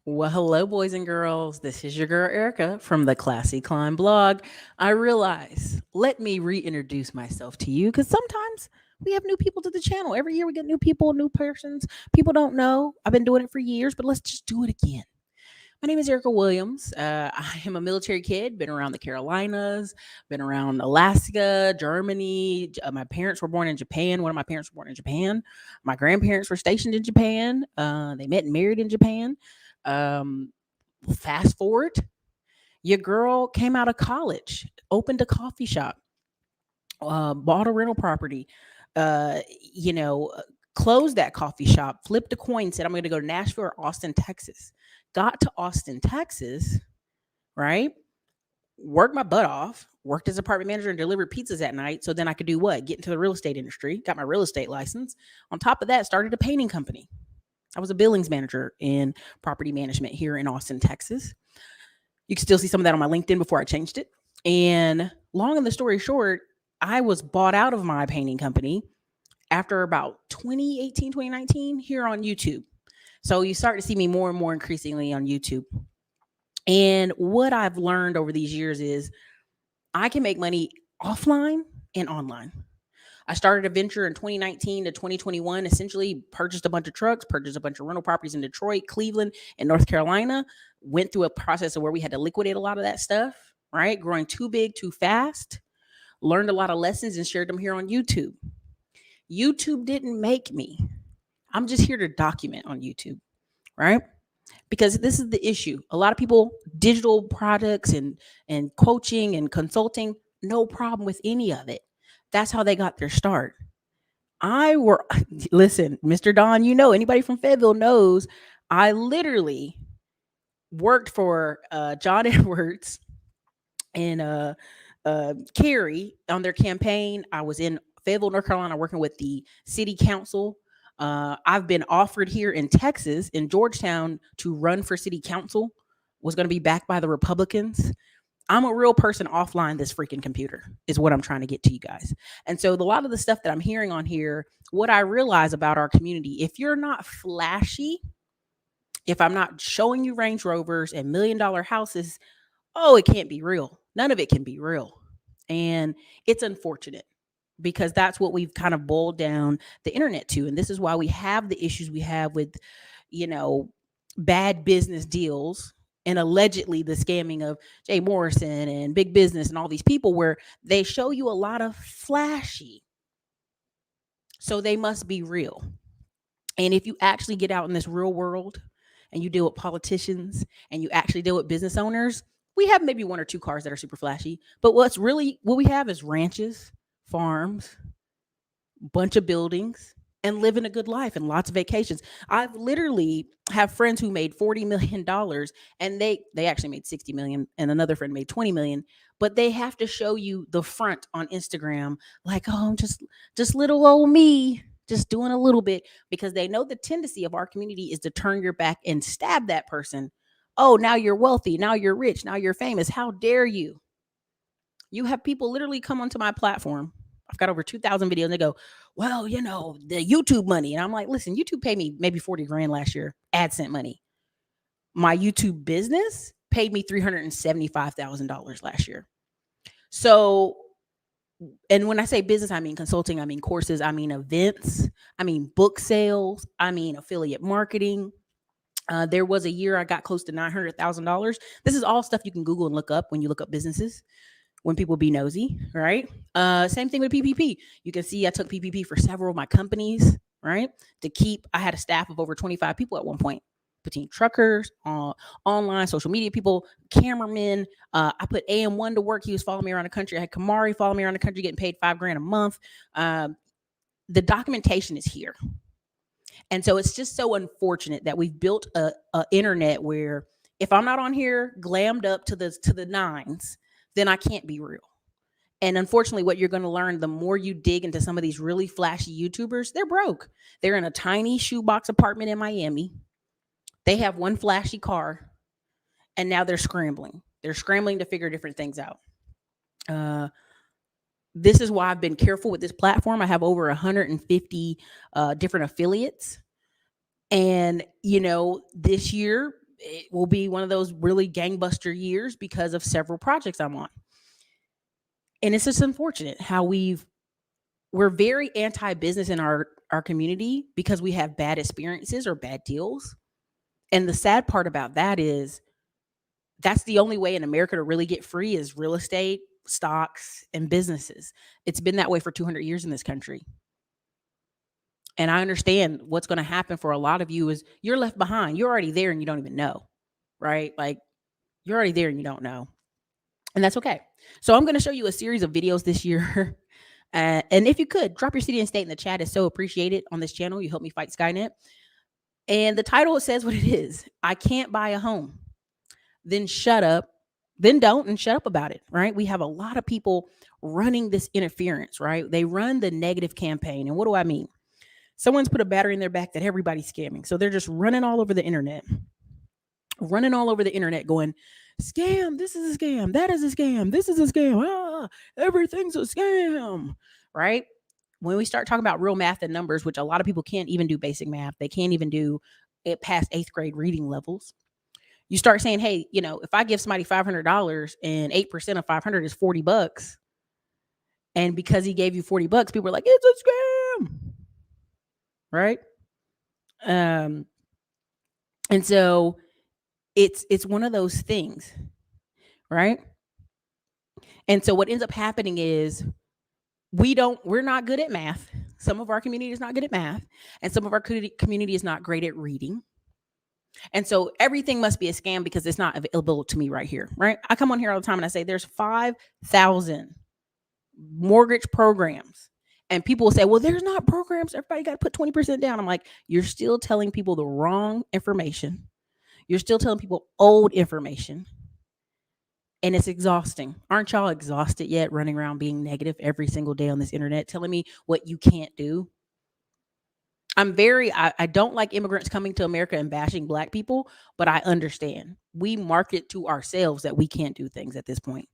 Well, hello, boys and girls. This is your girl Erica from the Classy Climb blog. I realize, let me reintroduce myself to you because sometimes we have new people to the channel. Every year we get new people, new persons. People don't know. I've been doing it for years, but let's just do it again. My name is Ericka Williams. I am a military kid, been around the Carolinas, been around Alaska, Germany. My parents were born in Japan. One of my parents were born in Japan. My grandparents were stationed in Japan. They met and married in Japan. Um, Fast forward, your girl came out of college, opened a coffee shop, bought a rental property, uh, you know, uh, closed that coffee shop, flipped a coin, said, I'm going to go to Nashville or Austin, Texas. Got to Austin, Texas, right? Worked my butt off, worked as apartment manager and delivered pizzas at night. So then I could do what? Get into the real estate industry, got my real estate license. On top of that, started a painting company. I was a billings manager in property management here in Austin, Texas. You can still see some of that on my LinkedIn before I changed it. And long and the story short, I was bought out of my painting company after about 2018, 2019 here on YouTube. So you start to see me more and more increasingly on YouTube. And what I've learned over these years is I can make money offline and online. I started a venture in 2019 to 2021, essentially purchased a bunch of trucks, purchased a bunch of rental properties in Detroit, Cleveland, and North Carolina. Went through a process of where we had to liquidate a lot of that stuff, right? Growing too big, too fast. Learned a lot of lessons and shared them here on YouTube. YouTube didn't make me. I'm just here to document on YouTube, right? Because this is the issue. A lot of people, digital products and coaching and consulting, no problem with any of it. That's how they got their start. I were listen, Mr. Don, anybody from Fayetteville knows I literally worked for John Edwards and Kerry on their campaign. I was in Fayetteville, North Carolina, working with the city council. I've been offered here in Texas, in Georgetown, to run for city council. Was going to be backed by the Republicans. I'm a real person offline this freaking computer is what I'm trying to get to you guys. And so a lot of the stuff that I'm hearing on here, what I realize about our community, if you're not flashy, if I'm not showing you Range Rovers and $1 million houses, oh, it can't be real. None of it can be real. And it's unfortunate because that's what we've kind of boiled down the internet to. And this is why we have the issues we have with, you know, bad business deals and allegedly the scamming of Jay Morrison and big business and all these people where they show you a lot of flashy. So they must be real. And if you actually get out in this real world and you deal with politicians and you actually deal with business owners, we have maybe one or two cars that are super flashy. But what we have is ranches, farms, bunch of buildings, and living a good life and lots of vacations. I've literally have friends who made $40 million and they actually made 60 million, and another friend made 20 million, but they have to show you the front on Instagram, like, oh, I'm just little old me, just doing a little bit, because they know the tendency of our community is to turn your back and stab that person. Oh, now you're wealthy, now you're rich, now you're famous. How dare you? You have people literally come onto my platform. I've got over 2,000 videos and they go, well, the YouTube money. And I'm like, listen, YouTube paid me maybe 40 grand last year, AdSense money. My YouTube business paid me $375,000 last year. So, and when I say business, I mean consulting, I mean courses, I mean events, I mean book sales, I mean affiliate marketing. There was a year I got close to $900,000. This is all stuff you can Google and look up when you look up businesses, when people be nosy, right? Same thing with PPP. You can see I took PPP for several of my companies, right? I had a staff of over 25 people at one point, between truckers, online, social media people, cameramen. I put AM1 to work. He was following me around the country. I had Kamari following me around the country, getting paid $5,000 a month. The documentation is here. And so it's just so unfortunate that we've built a internet where if I'm not on here glammed up to the nines, then I can't be real. And unfortunately, what you're going to learn, the more you dig into some of these really flashy YouTubers, they're broke. They're in a tiny shoebox apartment in Miami. They have one flashy car, and now they're scrambling. They're scrambling to figure different things out. This is why I've been careful with this platform. I have over 150 different affiliates. And, this year, it will be one of those really gangbuster years because of several projects I'm on. And it's just unfortunate how we're very anti-business in our community because we have bad experiences or bad deals. And the sad part about that is that's the only way in America to really get free is real estate, stocks, and businesses. It's been that way for 200 years in this country. And I understand what's going to happen for a lot of you is you're left behind. You're already there and you don't even know, right? Like you're already there and you don't know. And that's okay. So I'm going to show you a series of videos this year. And if you could, drop your city and state in the chat. It's so appreciated on this channel. You help me fight Skynet. And the title, it says what it is. I can't buy a home. Then shut up. Then don't and shut up about it, right? We have a lot of people running this interference, right? They run the negative campaign. And what do I mean? Someone's put a battery in their back that everybody's scamming. So they're just running all over the internet going, scam, this is a scam, that is a scam, this is a scam, everything's a scam, right? When we start talking about real math and numbers, which a lot of people can't even do basic math, they can't even do it past 8th grade reading levels. You start saying, hey, if I give somebody $500 and 8% of 500 is $40, and because he gave you $40, people are like, it's a scam, right? And so it's one of those things, right? And so what ends up happening is we're not good at math. Some of our community is not good at math, and some of our community is not great at reading. And so everything must be a scam because it's not available to me right here, right? I come on here all the time and I say there's 5,000 mortgage programs. And people will say, well, there's not programs. Everybody got to put 20% down. I'm like, you're still telling people the wrong information. You're still telling people old information. And it's exhausting. Aren't y'all exhausted yet running around being negative every single day on this internet, telling me what you can't do? I don't like immigrants coming to America and bashing Black people, but I understand. We market to ourselves that we can't do things at this point.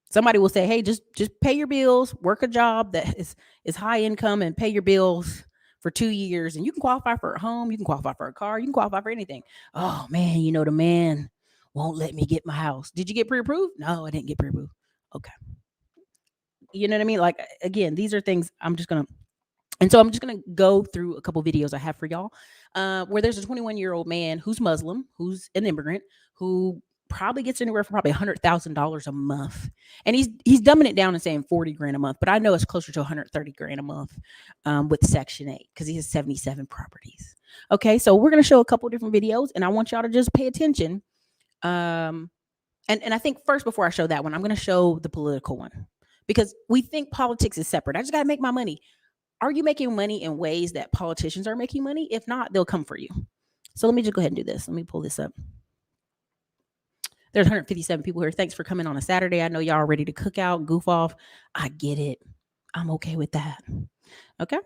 Somebody will say, hey, just pay your bills, work a job that is high income and pay your bills for 2 years and you can qualify for a home, you can qualify for a car, you can qualify for anything. Oh man, the man won't let me get my house. Did you get pre-approved? No, I didn't get pre-approved. Okay. You know what I mean? Like, again, these are things I'm just going to go through a couple videos I have for y'all where there's a 21-year-old man who's Muslim, who's an immigrant, who probably gets anywhere from probably $100,000 a month. And he's dumbing it down and saying 40 grand a month, but I know it's closer to 130 grand a month with Section 8 because he has 77 properties. Okay, so we're going to show a couple different videos and I want y'all to just pay attention. And I think first, before I show that one, I'm going to show the political one because we think politics is separate. I just got to make my money. Are you making money in ways that politicians are making money? If not, they'll come for you. So let me just go ahead and do this. Let me pull this up. There's 157 people here. Thanks for coming on a Saturday. I know y'all are ready to cook out, goof off. I get it. I'm okay with that. Okay.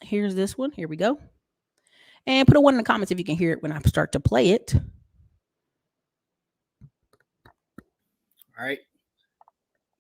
Here's this one. Here we go. And put a 1 in the comments if you can hear it when I start to play it. All right.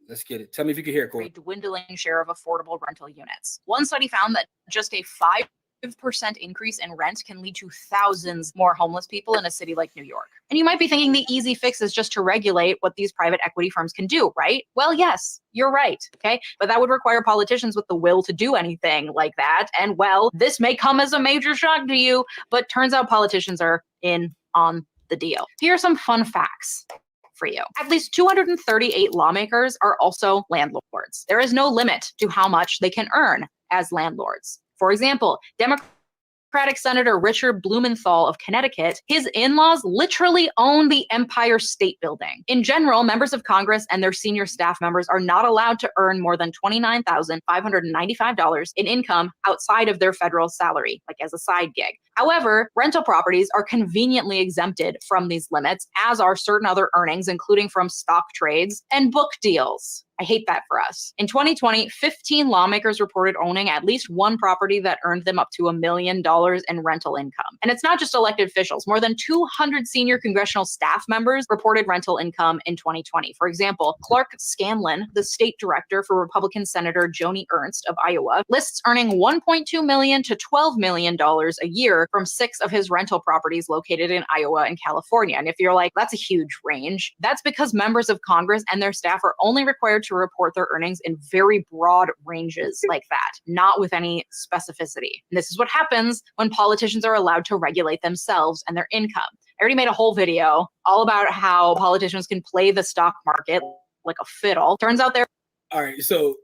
Let's get it. Tell me if you can hear it, Corey. A dwindling share of affordable rental units. One study found that just a 5% increase in rent can lead to thousands more homeless people in a city like New York. And you might be thinking the easy fix is just to regulate what these private equity firms can do, right? Well, yes, you're right, okay? But that would require politicians with the will to do anything like that. And well, this may come as a major shock to you, but turns out politicians are in on the deal. Here are some fun facts for you. At least 238 lawmakers are also landlords. There is no limit to how much they can earn as landlords. For example, Democratic Senator Richard Blumenthal of Connecticut, his in-laws literally own the Empire State Building. In general, members of Congress and their senior staff members are not allowed to earn more than $29,595 in income outside of their federal salary, like as a side gig. However, rental properties are conveniently exempted from these limits, as are certain other earnings, including from stock trades and book deals. I hate that for us. In 2020, 15 lawmakers reported owning at least one property that earned them up to $1 million in rental income. And it's not just elected officials. More than 200 senior congressional staff members reported rental income in 2020. For example, Clark Scanlon, the state director for Republican Senator Joni Ernst of Iowa, lists earning $1.2 million to $12 million a year from 6 of his rental properties located in Iowa and California. And if you're like, that's a huge range, that's because members of Congress and their staff are only required to report their earnings in very broad ranges like that, not with any specificity. And this is what happens when politicians are allowed to regulate themselves and their income. I already made a whole video all about how politicians can play the stock market like a fiddle. Turns out they're... All right, so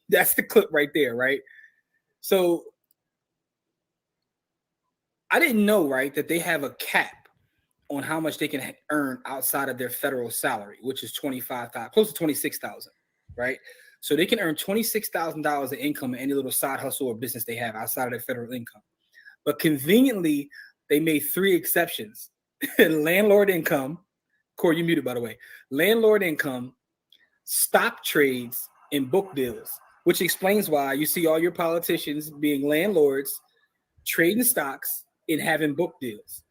that's the clip right there, right? So I didn't know, right, that they have a cap on how much they can earn outside of their federal salary, which is $25,000, close to $26,000, right? So they can earn $26,000 in income in any little side hustle or business they have outside of their federal income. But conveniently, they made 3 exceptions: landlord income. Corey, you muted, by the way. Landlord income, stock trades, and book deals, which explains why you see all your politicians being landlords, trading stocks, and having book deals.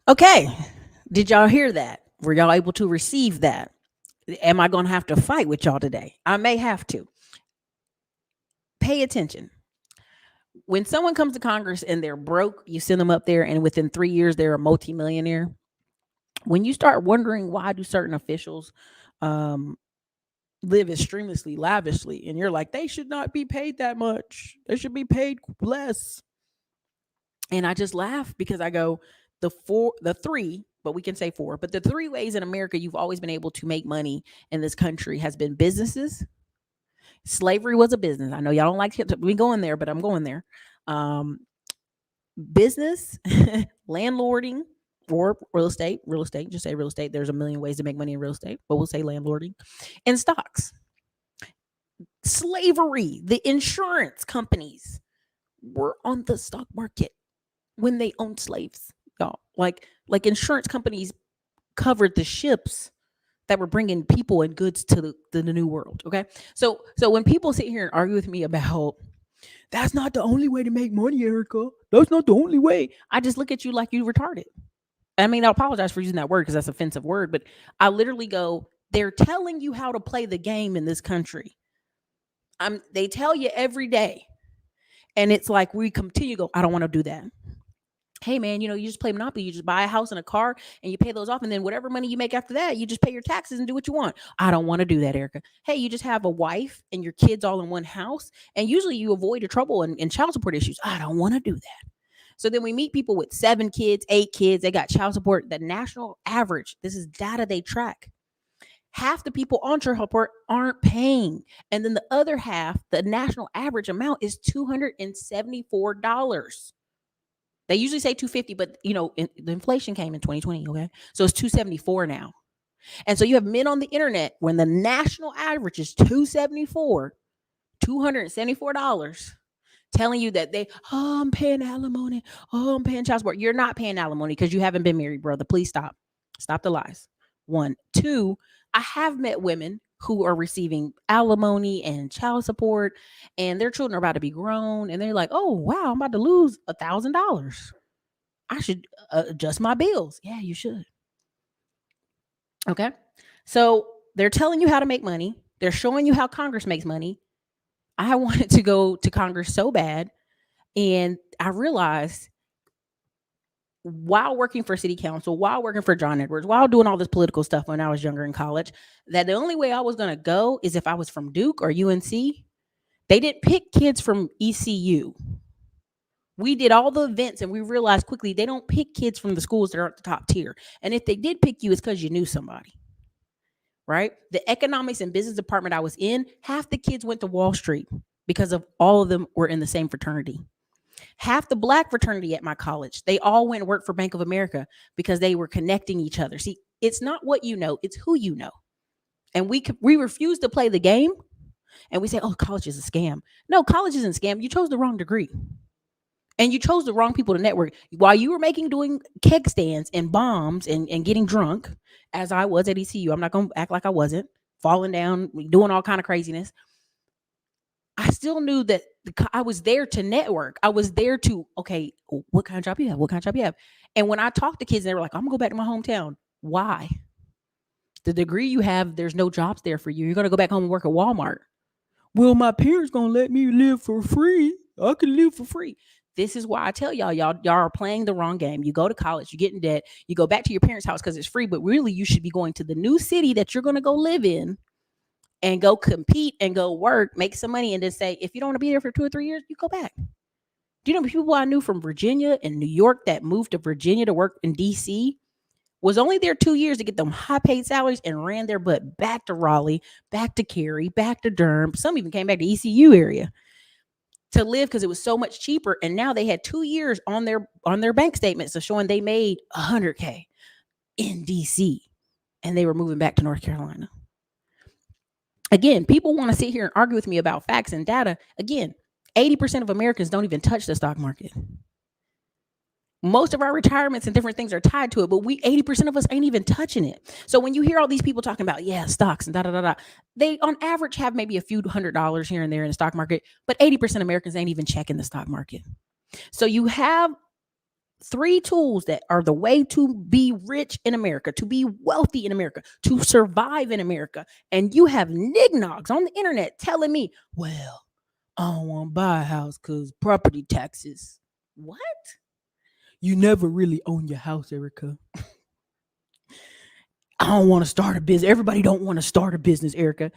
Okay. Did y'all hear that? Were y'all able to receive that? Am I going to have to fight with y'all today? I may have to. Pay attention. When someone comes to Congress and they're broke, you send them up there and within 3 years, they're a multimillionaire. When you start wondering why do certain officials live extremely lavishly, and you're like, they should not be paid that much. They should be paid less. And I just laugh because I go, the 3, but we can say 4, but the 3 ways in America you've always been able to make money in this country has been businesses. Slavery was a business. I know y'all don't like me going there, but I'm going there. Business, landlording, or real estate, just say real estate. There's a million ways to make money in real estate, but we'll say landlording, and stocks. Slavery, the insurance companies were on the stock market when they owned slaves, y'all. Like insurance companies covered the ships that were bringing people and goods to the new world. Okay, so when people sit here and argue with me about that's not the only way to make money, Ericka, that's not the only way, I just look at you like you retarded. I mean, I apologize for using that word because that's an offensive word, but I literally go, they're telling you how to play the game in this country. They tell you every day, and it's like we continue to go, I don't want to do that. Hey man, you just play Monopoly. You just buy a house and a car and you pay those off. And then whatever money you make after that, you just pay your taxes and do what you want. I don't want to do that, Ericka. Hey, you just have a wife and your kids all in one house. And usually you avoid the trouble and child support issues. I don't want to do that. So then we meet people with 7 kids, 8 kids. They got child support. The national average, this is data they track. Half the people on child support aren't paying. And then the other half, the national average amount is $274. They usually say 250, but the inflation came in 2020. Okay. So it's 274 now. And so you have men on the internet when the national average is $274 telling you that I'm paying alimony. I'm paying child support. You're not paying alimony because you haven't been married, brother. Please stop. Stop the lies. 1, 2, I have met women who are receiving alimony and child support, and their children are about to be grown, and they're like, oh, wow, I'm about to lose $1,000. I should adjust my bills. Yeah, you should. Okay. So they're telling you how to make money. They're showing you how Congress makes money. I wanted to go to Congress so bad, and I realized while working for city council, while working for John Edwards, while doing all this political stuff when I was younger in college, that the only way I was going to go is if I was from Duke or UNC. They didn't pick kids from ECU. We did all the events and we realized quickly they don't pick kids from the schools that are at the top tier. And if they did pick you, it's because you knew somebody, right? The economics and business department I was in, half the kids went to Wall Street because of all of them were in the same fraternity. Half the Black fraternity at my college, they all went and worked for Bank of America because they were connecting each other. See, it's not what you know, it's who you know. And we refuse to play the game, and we say, oh, college is a scam. No, college isn't a scam. You chose the wrong degree. And you chose the wrong people to network. While you were doing keg stands and bombs and getting drunk, as I was at ECU, I'm not going to act like I wasn't, falling down, doing all kind of craziness. I still knew that I was there to network. I was there to, okay, what kind of job you have? What kind of job you have? And when I talked to kids, they were like, I'm going to go back to my hometown. Why? The degree you have, there's no jobs there for you. You're going to go back home and work at Walmart. Well, my parents going to let me live for free. I can live for free. This is why I tell y'all are playing the wrong game. You go to college, you get in debt, you go back to your parents' house because it's free, but really you should be going to the new city that you're going to go live in and go compete and go work, make some money, and then say, if you don't want to be there for 2 or 3 years, you go back. Do you know people I knew from Virginia and New York that moved to Virginia to work in DC was only there 2 years to get them high paid salaries and ran their butt back to Raleigh, back to Cary, back to Durham. Some even came back to ECU area to live because it was so much cheaper. And now they had 2 years on their bank statements of showing they made $100K in DC, and they were moving back to North Carolina. Again, people want to sit here and argue with me about facts and data. Again, 80% of Americans don't even touch the stock market. Most of our retirements and different things are tied to it, but 80% of us ain't even touching it. So when you hear all these people talking about, stocks and they on average have maybe a few $100s here and there in the stock market, but 80% of Americans ain't even checking the stock market. So you have 3 tools that are the way to be rich in America, to be wealthy in America, to survive in America. And you have nignogs on the internet telling me, well, I don't want to buy a house because property taxes. What? You never really own your house, Ericka. I don't want to start a business. Everybody don't want to start a business, Ericka.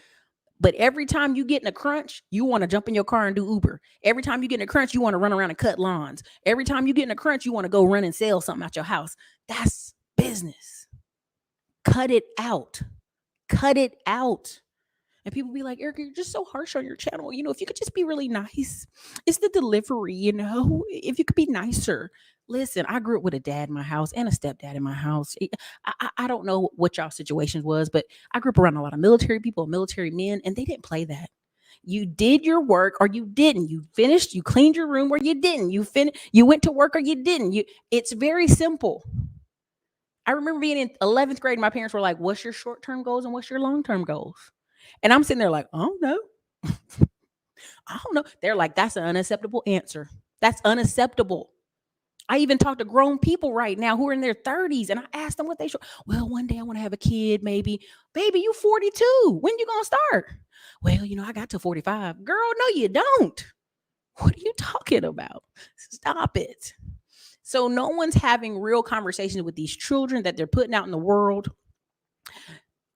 But every time you get in a crunch, you want to jump in your car and do Uber. Every time you get in a crunch, you want to run around and cut lawns. Every time you get in a crunch, you want to go run and sell something out your house. That's business. Cut it out. Cut it out. And people be like, Ericka, you're just so harsh on your channel. If you could just be really nice. It's the delivery, if you could be nicer. Listen, I grew up with a dad in my house and a stepdad in my house. I don't know what y'all situations was, but I grew up around a lot of military people, military men, and they didn't play that. You did your work or you didn't. You finished, you cleaned your room or you didn't. You went to work or you didn't. It's very simple. I remember being in 11th grade, my parents were like, what's your short-term goals and what's your long-term goals? And I'm sitting there like, I don't know. I don't know. They're like, that's an unacceptable answer. That's unacceptable. I even talk to grown people right now who are in their 30s, and I ask them what they should. Well, one day I want to have a kid, maybe. Baby, you 42. When you going to start? Well, I got to 45. Girl, no, you don't. What are you talking about? Stop it. So no one's having real conversations with these children that they're putting out in the world.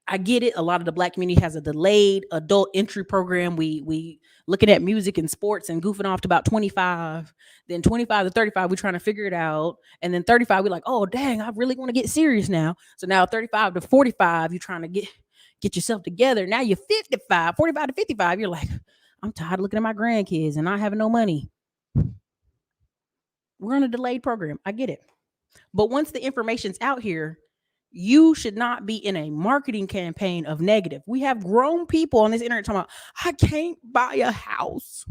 I get it. A lot of the Black community has a delayed adult entry program. We looking at music and sports and goofing off to about 25. Then 25 to 35, we're trying to figure it out. And then 35, we're like, oh, dang, I really want to get serious now. So now 35 to 45, you're trying to get yourself together. Now you're 55, 45 to 55. You're like, I'm tired of looking at my grandkids and not having no money. We're on a delayed program. I get it. But once the information's out here, you should not be in a marketing campaign of negative. We have grown people on this internet talking about, I can't buy a house.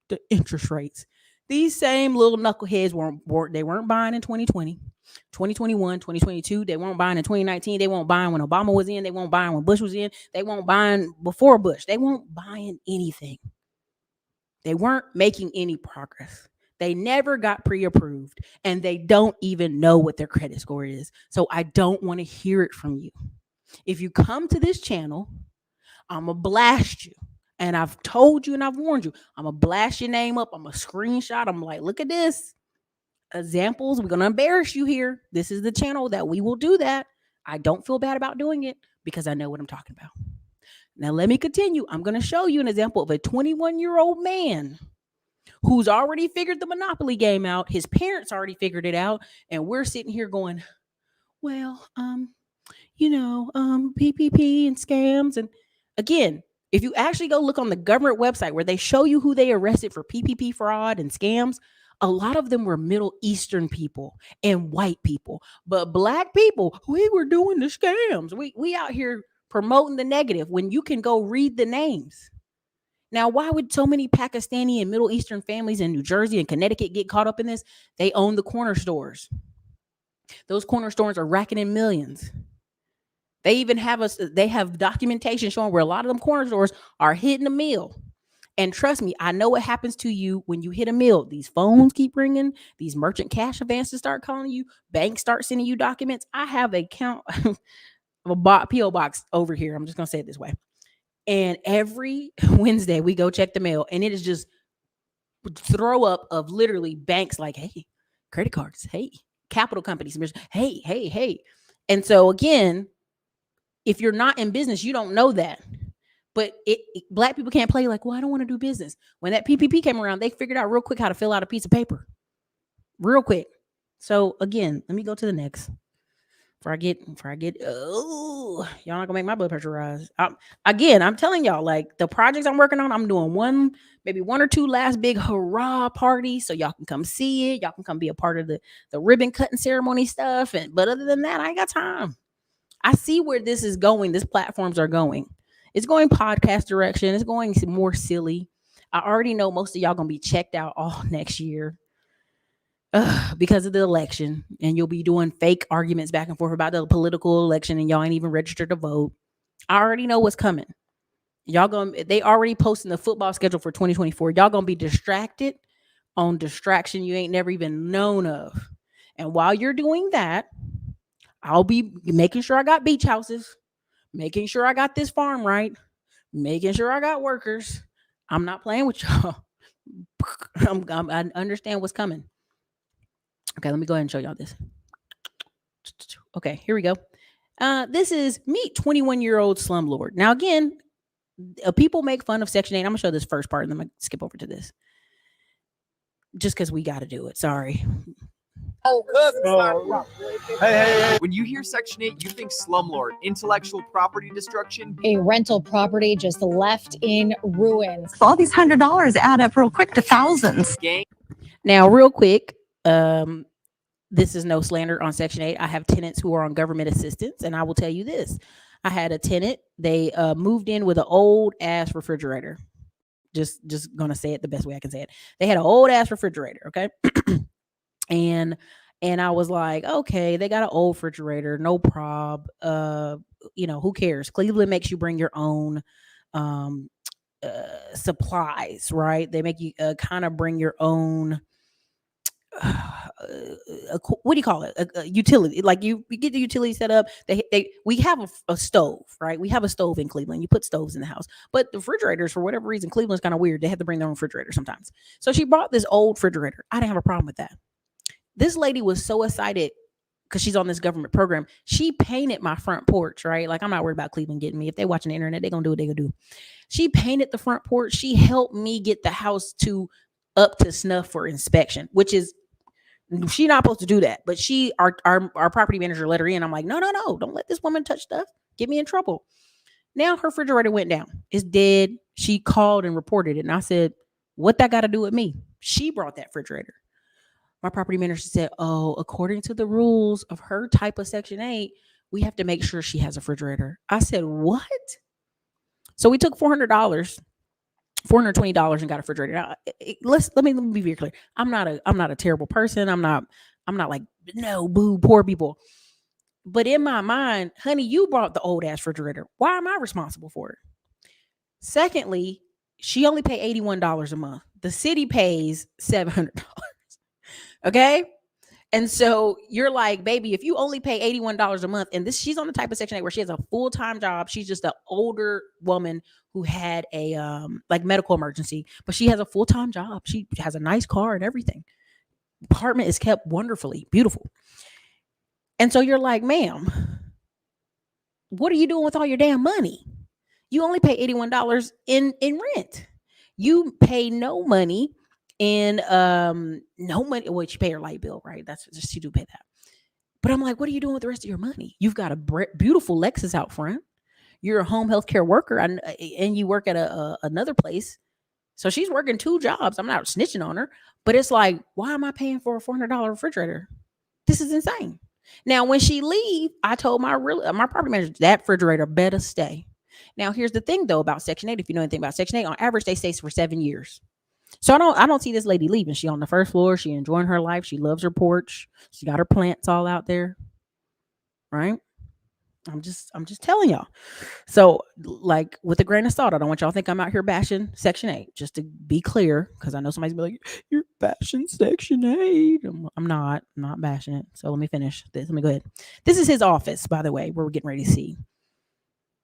The interest rates. These same little knuckleheads weren't buying in 2020, 2021, 2022. They weren't buying in 2019. They weren't buying when Obama was in. They weren't buying when Bush was in. They weren't buying before Bush. They weren't buying anything. They weren't making any progress. They never got pre-approved, and they don't even know what their credit score is. So I don't want to hear it from you. If you come to this channel, I'm going to blast you. And I've told you and I've warned you. I'm going to blast your name up. I'm going to screenshot. I'm like, look at this. Examples. We're going to embarrass you here. This is the channel that we will do that. I don't feel bad about doing it because I know what I'm talking about. Now, let me continue. I'm going to show you an example of a 21-year-old man who's already figured the Monopoly game out. His parents already figured it out. And we're sitting here going, well, PPP and scams. And again, if you actually go look on the government website where they show you who they arrested for PPP fraud and scams, a lot of them were Middle Eastern people and white people. But Black people, we were doing the scams. We out here promoting the negative when you can go read the names. Now, why would so many Pakistani and Middle Eastern families in New Jersey and Connecticut get caught up in this? They own the corner stores. Those corner stores are racking in millions. They even they have documentation showing where a lot of them corner stores are hitting a mill. And trust me, I know what happens to you when you hit a mill. These phones keep ringing. These merchant cash advances start calling you. Banks start sending you documents. I have a count of a PO box over here. I'm just gonna say it this way. And every Wednesday we go check the mail, and it is just throw up of literally banks like, hey, credit cards, hey, capital companies, hey, hey, hey. And so again, if you're not in business, you don't know that. But black people can't play like, well, I don't want to do business. When that PPP came around, they figured out real quick how to fill out a piece of paper. Real quick. So again, let me go to the next. Before I get, oh, y'all not gonna make my blood pressure rise. I'm telling y'all, like the projects I'm working on, I'm doing maybe one or two last big hurrah parties, so y'all can come see it. Y'all can come be a part of the ribbon cutting ceremony stuff. But other than that, I ain't got time. I see where this is going. These platforms are going. It's going podcast direction. It's going more silly. I already know most of y'all gonna be checked out all next year because of the election, and you'll be doing fake arguments back and forth about the political election, and y'all ain't even registered to vote. I already know what's coming. They already posting the football schedule for 2024. Y'all gonna be distracted on distraction you ain't never even known of. And while you're doing that, I'll be making sure I got beach houses, making sure I got this farm right, making sure I got workers. I'm not playing with y'all. I understand what's coming. Okay, let me go ahead and show y'all this. Okay, here we go. This is meet 21-year-old slumlord. Now, again, people make fun of Section 8. I'm going to show this first part, and then I'm going to skip over to this. Just because we got to do it. Sorry. Hey. When you hear Section 8, you think slumlord, intellectual property destruction. A rental property just left in ruins. All these $100 add up real quick to thousands. Gang. Now, real quick, this is no slander on Section 8. I have tenants who are on government assistance, and I will tell you this. I had a tenant. They moved in with an old-ass refrigerator. Just going to say it the best way I can say it. They had an old-ass refrigerator, okay? And I was like, okay, they got an old refrigerator, no prob. Who cares? Cleveland makes you bring your own supplies, right? They make you kind of bring your own what do you call it? A utility. Like you get the utility set up. We have a stove, right? We have a stove in Cleveland. You put stoves in the house, but the refrigerators, for whatever reason, Cleveland's kind of weird. They have to bring their own refrigerator sometimes. So she bought this old refrigerator. I didn't have a problem with that. This lady was so excited because she's on this government program. She painted my front porch, right? Like I'm not worried about Cleveland getting me. If they're watching the internet, they're gonna do what they're gonna do. She painted the front porch. She helped me get the house up to snuff for inspection, which is she's not supposed to do that. But our property manager let her in. I'm like, no, don't let this woman touch stuff. Get me in trouble. Now her refrigerator went down. It's dead. She called and reported it. And I said, what that got to do with me? She brought that refrigerator. My property manager said, oh, according to the rules of her type of Section 8, we have to make sure she has a refrigerator. I said, what? So we took $420 and got a refrigerator. Now, let me be very clear. I'm not a terrible person. I'm not like, no, boo, poor people. But in my mind, honey, you bought the old ass refrigerator. Why am I responsible for it? Secondly, she only paid $81 a month. The city pays $700. Okay. And so you're like, baby, if you only pay $81 a month, and she's on the type of Section 8 where she has a full-time job. She's just an older woman who had a medical emergency, but she has a full-time job. She has a nice car and everything. Apartment is kept wonderfully, beautiful. And so you're like, ma'am, what are you doing with all your damn money? You only pay $81 in rent. You pay no money in no money. Well, you pay your light bill, right? That's just, you do pay that. But I'm like, what are you doing with the rest of your money? You've got a beautiful Lexus out front. You're a home health care worker, and you work at another place. So she's working two jobs. I'm not snitching on her, but it's like, why am I paying for a $400 refrigerator? This is insane. Now, when she leave, I told my property manager, that refrigerator better stay. Now, here's the thing though about Section 8. If you know anything about Section 8, on average, they stay for 7 years. So I don't see this lady leaving. She on the first floor. She enjoying her life. She loves her porch. She got her plants all out there. Right? I'm just telling y'all. So, like, with a grain of salt, I don't want y'all to think I'm out here bashing Section 8. Just to be clear, because I know somebody's be like, "You're bashing Section 8." I'm not bashing it. So let me finish this. Let me go ahead. This is his office, by the way, where we're getting ready to see.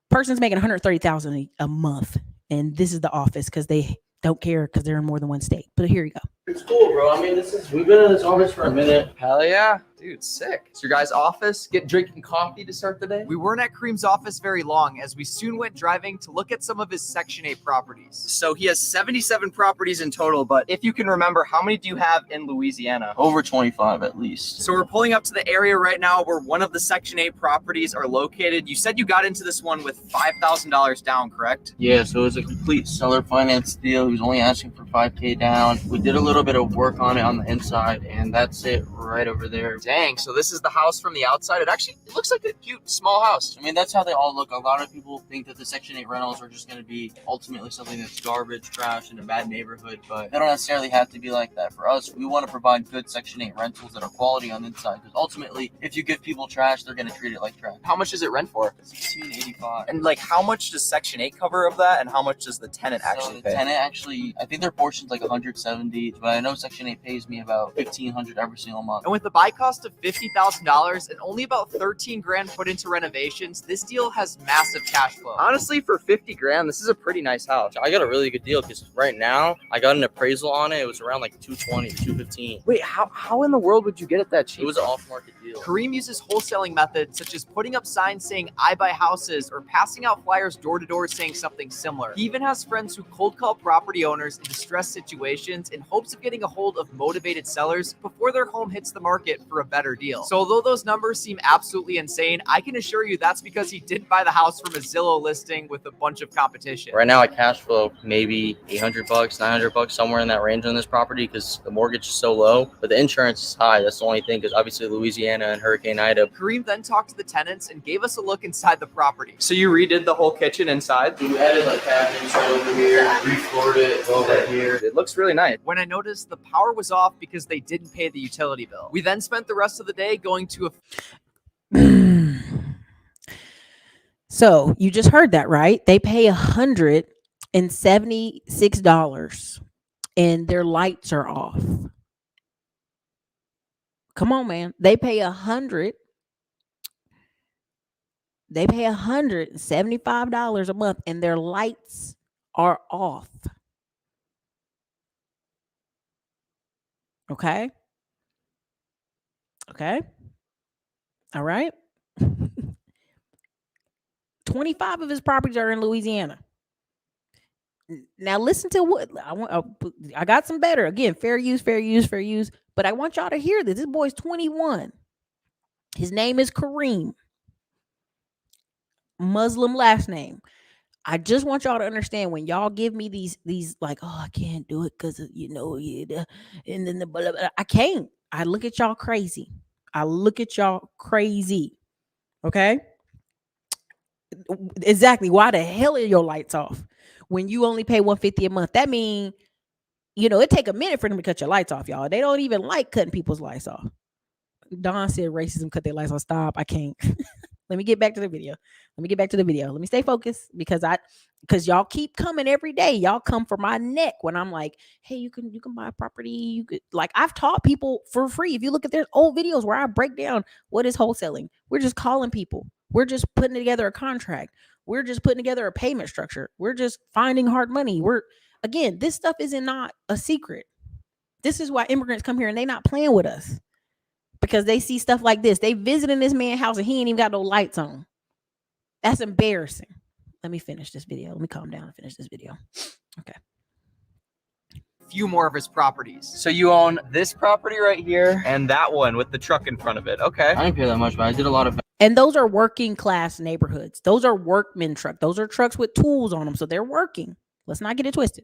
Person's making $130,000 a month, and this is the office because they don't care because they're in more than one state. But here you go. It's cool, bro. I mean, we've been in this office for a minute. Hell yeah. Dude, sick. It's your guys' office. Get drinking coffee to start the day. We weren't at Kareem's office very long as we soon went driving to look at some of his Section 8 properties. So he has 77 properties in total, but if you can remember, how many do you have in Louisiana? Over 25 at least. So we're pulling up to the area right now where one of the Section 8 properties are located. You said you got into this one with $5,000 down, correct? Yeah, so it was a complete seller finance deal. He was only asking for $5,000 down. We did a little bit of work on it on the inside, and that's it right over there. Dang, so this is the house from the outside. It looks like a cute small house. I mean, that's how they all look. A lot of people think that the Section 8 rentals are just going to be ultimately something that's garbage, trash, in a bad neighborhood, but they don't necessarily have to be like that. For us, we want to provide good Section 8 rentals that are quality on the inside, because ultimately, if you give people trash, they're going to treat it like trash. How much does it rent for? $16.85. And like, how much does Section 8 cover of that, and how much does the tenant actually the pay? tenant actually, I think their portion's like $170, but I know Section 8 pays me about $1,500 every single month. And with the buy cost of $50,000 and only about 13 grand put into renovations, this deal has massive cash flow. Honestly, for 50 grand, this is a pretty nice house. I got a really good deal because right now I got an appraisal on it. It was around like 220, 215. Wait, how in the world would you get it that cheap? It was an off-market deal. Kareem uses wholesaling methods such as putting up signs saying I buy houses or passing out flyers door to door saying something similar. He even has friends who cold call property owners in distressed situations in hopes of getting a hold of motivated sellers before their home hits the market for a better deal. So although those numbers seem absolutely insane, I can assure you that's because he didn't buy the house from a Zillow listing with a bunch of competition. Right now I cash flow maybe $800, $900, somewhere in that range on this property because the mortgage is so low, but the insurance is high. That's the only thing, because obviously Louisiana and Hurricane Ida. Kareem then talked to the tenants and gave us a look inside the property. So you redid the whole kitchen inside? We added like cabinets over here, refloored it over here. It looks really nice. When I noticed the power was off because they didn't pay the utility bill. We then spent the rest of the day going to a So you just heard that, right? They pay $176 and their lights are off. Come on, man. They pay $175 a month and their lights are off. Okay. All right. 25 of his properties are in Louisiana. Now listen to what I got some better. Again, fair use. But I want y'all to hear this. This boy's 21. His name is Kareem. Muslim last name. I just want y'all to understand when y'all give me these like, oh, I can't do it because and then the blah, blah, I can't. I look at y'all crazy. Okay. Exactly. Why the hell are your lights off when you only pay $150 a month? That means, it take a minute for them to cut your lights off, y'all. They don't even like cutting people's lights off. Don said racism cut their lights off. Stop. I can't. Let me get back to the video. Let me stay focused because y'all keep coming every day. Y'all come for my neck when I'm like, hey, you can buy a property. You could, like, I've taught people for free. If you look at their old videos where I break down what is wholesaling, we're just calling people. We're just putting together a contract. We're just putting together a payment structure. We're just finding hard money. Again, this stuff is not a secret. This is why immigrants come here and they not playing with us because they see stuff like this. They visiting this man's house and he ain't even got no lights on. That's embarrassing. Let me finish this video. Let me calm down and finish this video. Okay. Few more of his properties. So you own this property right here and that one with the truck in front of it. Okay. I didn't pay that much, but I did a lot of. And those are working class neighborhoods. Those are workman trucks. Those are trucks with tools on them. So they're working. Let's not get it twisted.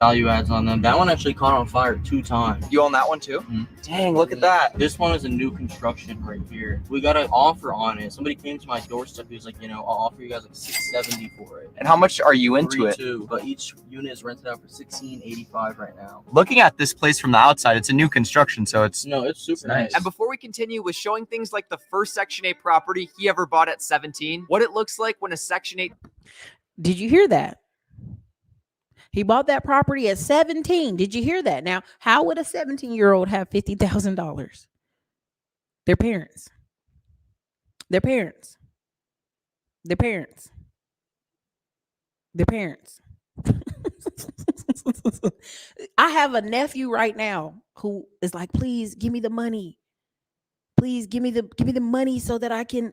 value adds on them. That one actually caught on fire 2 times. You own that one too? Mhm. Dang, look at that. This one is a new construction right here. We got an offer on it. Somebody came to my doorstep. He was like, I'll offer you guys like $670 for it. And how much are you into it? 3.2, but each unit is rented out for $16.85 right now. Looking at this place from the outside, it's a new construction, so it's No, it's super nice. And before we continue with showing things like the first Section 8 property he ever bought at 17, what it looks like when a Section 8. Did you hear that? He bought that property at 17. Did you hear that? Now, how would a 17-year-old have $50,000? Their parents. Their parents. Their parents. Their parents. I have a nephew right now who is like, please give me the money. Please give me the money so that I can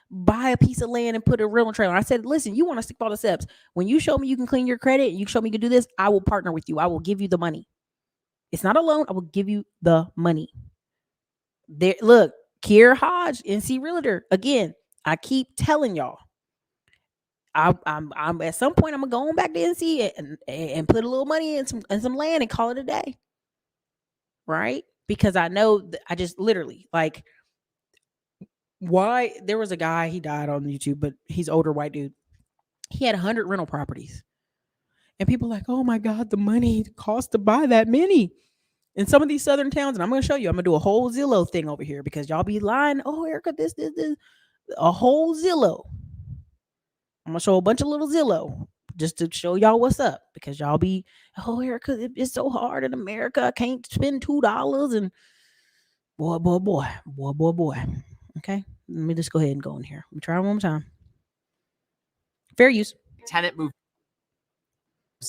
buy a piece of land and put a rental trailer. I said, listen, you want to stick all the steps. When you show me you can clean your credit and you show me you can do this, I will partner with you. I will give you the money. It's not a loan. I will give you the money. There, look, Kier Hodge, NC Realtor. Again, I keep telling y'all, I'm at some point I'm gonna go on back to NC and put a little money in some land and call it a day. Right? Because I know I just literally like why there was a guy, he died on YouTube, but he's older white dude. He had 100 rental properties. And people like, oh my God, the money it costs to buy that many. In some of these southern towns, and I'm going to show you, I'm going to do a whole Zillow thing over here because y'all be lying. Oh, Ericka, this, a whole Zillow. I'm going to show a bunch of little Zillow just to show y'all what's up because y'all be, oh, Ericka, it's so hard in America. I can't spend $2 and boy. Okay, let me just go ahead and go in here. Let me try it one more time. Fair use. Tenant moves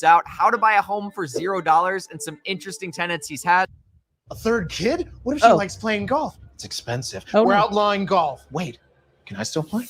out, how to buy a home for $0, and some interesting tenants he's had. A third kid? What if she likes playing golf? It's expensive. We're outlawing golf. Wait, can I still play?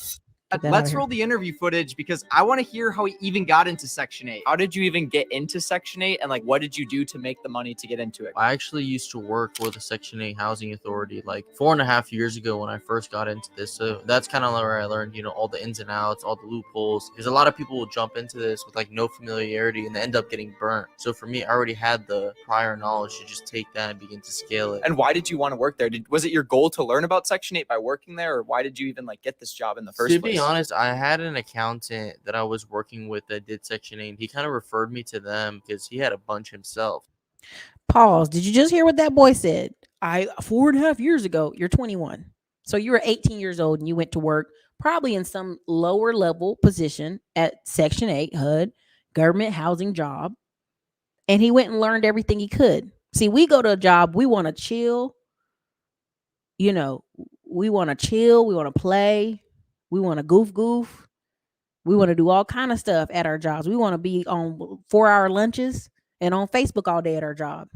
Let's roll the interview footage because I want to hear how he even got into Section 8. How did you even get into Section 8 and like what did you do to make the money to get into it? I actually used to work for the Section 8 Housing Authority like 4.5 years ago when I first got into this. So that's kind of where I learned, all the ins and outs, all the loopholes. Because a lot of people will jump into this with like no familiarity and they end up getting burnt. So for me, I already had the prior knowledge to just take that and begin to scale it. And why did you want to work there? Was it your goal to learn about Section 8 by working there, or why did you even like get this job in the first place? To be honest, I had an accountant that I was working with that did Section 8. He kind of referred me to them because he had a bunch himself. Pause. Did you just hear what that boy said? 4.5 years ago, you're 21. So you were 18 years old and you went to work probably in some lower level position at Section 8 HUD, government housing job. And he went and learned everything he could. See, we go to a job, we want to chill. We want to chill. We want to play. We want to goof. We want to do all kind of stuff at our jobs. We want to be on 4-hour lunches and on Facebook all day at our job.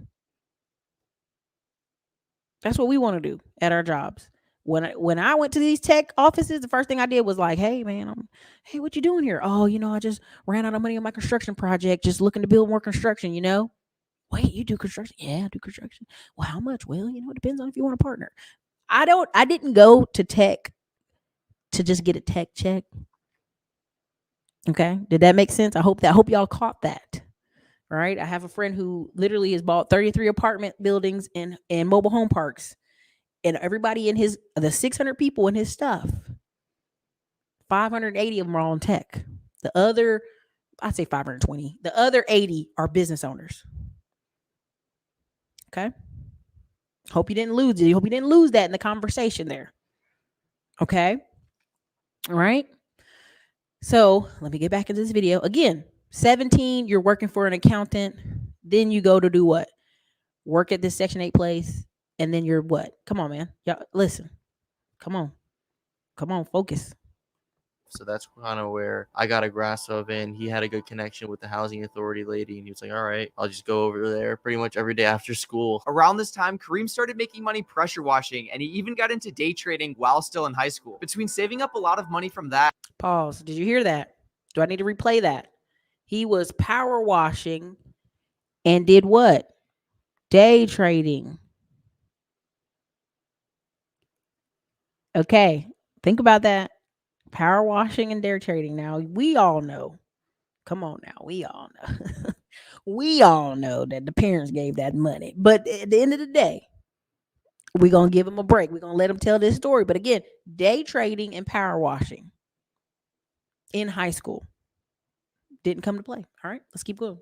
That's what we want to do at our jobs. When I went to these tech offices, the first thing I did was like, hey, man, hey, what you doing here? Oh, I just ran out of money on my construction project, just looking to build more construction, Wait, you do construction? Yeah, I do construction. Well, how much? Well, it depends on if you want a partner. I didn't go to tech to just get a tech check. Okay. Did that make sense? I hope y'all caught that. All right. I have a friend who literally has bought 33 apartment buildings and mobile home parks, and everybody in the 600 people in his stuff, 580 of them are on tech. The other, I'd say 520. The other 80 are business owners. Okay. Hope you didn't lose it. Hope you didn't lose that in the conversation there. Okay. All right. So let me get back into this video. Again, 17, you're working for an accountant. Then you go to do what? Work at this Section 8 place. And then you're what? Come on, man. Y'all, listen. Come on, focus. So that's kind of where I got a grasp of it. And he had a good connection with the housing authority lady. And he was like, all right, I'll just go over there pretty much every day after school. Around this time, Kareem started making money pressure washing, and he even got into day trading while still in high school. Between saving up a lot of money from that. Pause. Did you hear that? Do I need to replay that? He was power washing and did what? Day trading. Okay. Think about that. Power washing and day trading. Now, we all know. Come on now. We all know. We all know that the parents gave that money. But at the end of the day, we're going to give them a break. We're going to let them tell this story. But again, day trading and power washing in high school didn't come to play. All right, let's keep going.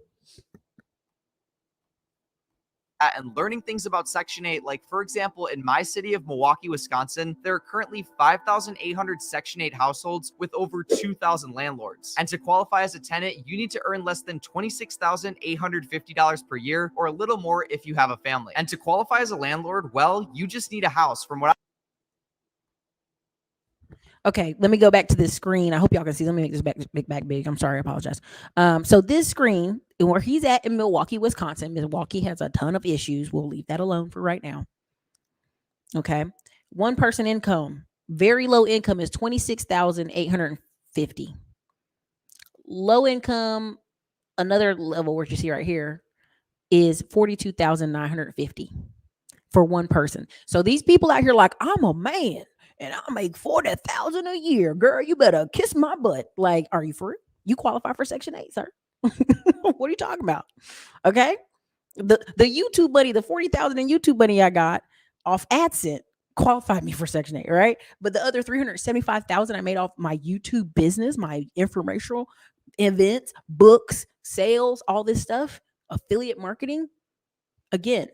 And learning things about Section 8. Like, for example, in my city of Milwaukee, Wisconsin, there are currently 5,800 Section 8 households with over 2,000 landlords. And to qualify as a tenant, you need to earn less than $26,850 per year, or a little more if you have a family. And to qualify as a landlord, well, you just need a house. From what Okay, let me go back to this screen. I hope y'all can see. Let me make this back big. I'm sorry, I apologize. So this screen, where he's at in Milwaukee, Wisconsin. Milwaukee has a ton of issues. We'll leave that alone for right now. Okay, one person income, very low income is $26,850. Low income, another level what you see right here is $42,950 for one person. So these people out here like, I'm a man and I make $40,000 a year. Girl, you better kiss my butt. Like, are you for real? You qualify for Section 8, sir. What are you talking about? Okay. The YouTube money, the 40,000 in YouTube money I got off AdSense qualified me for Section 8, right? But the other 375,000 I made off my YouTube business, my informational events, books, sales, all this stuff, affiliate marketing. Again,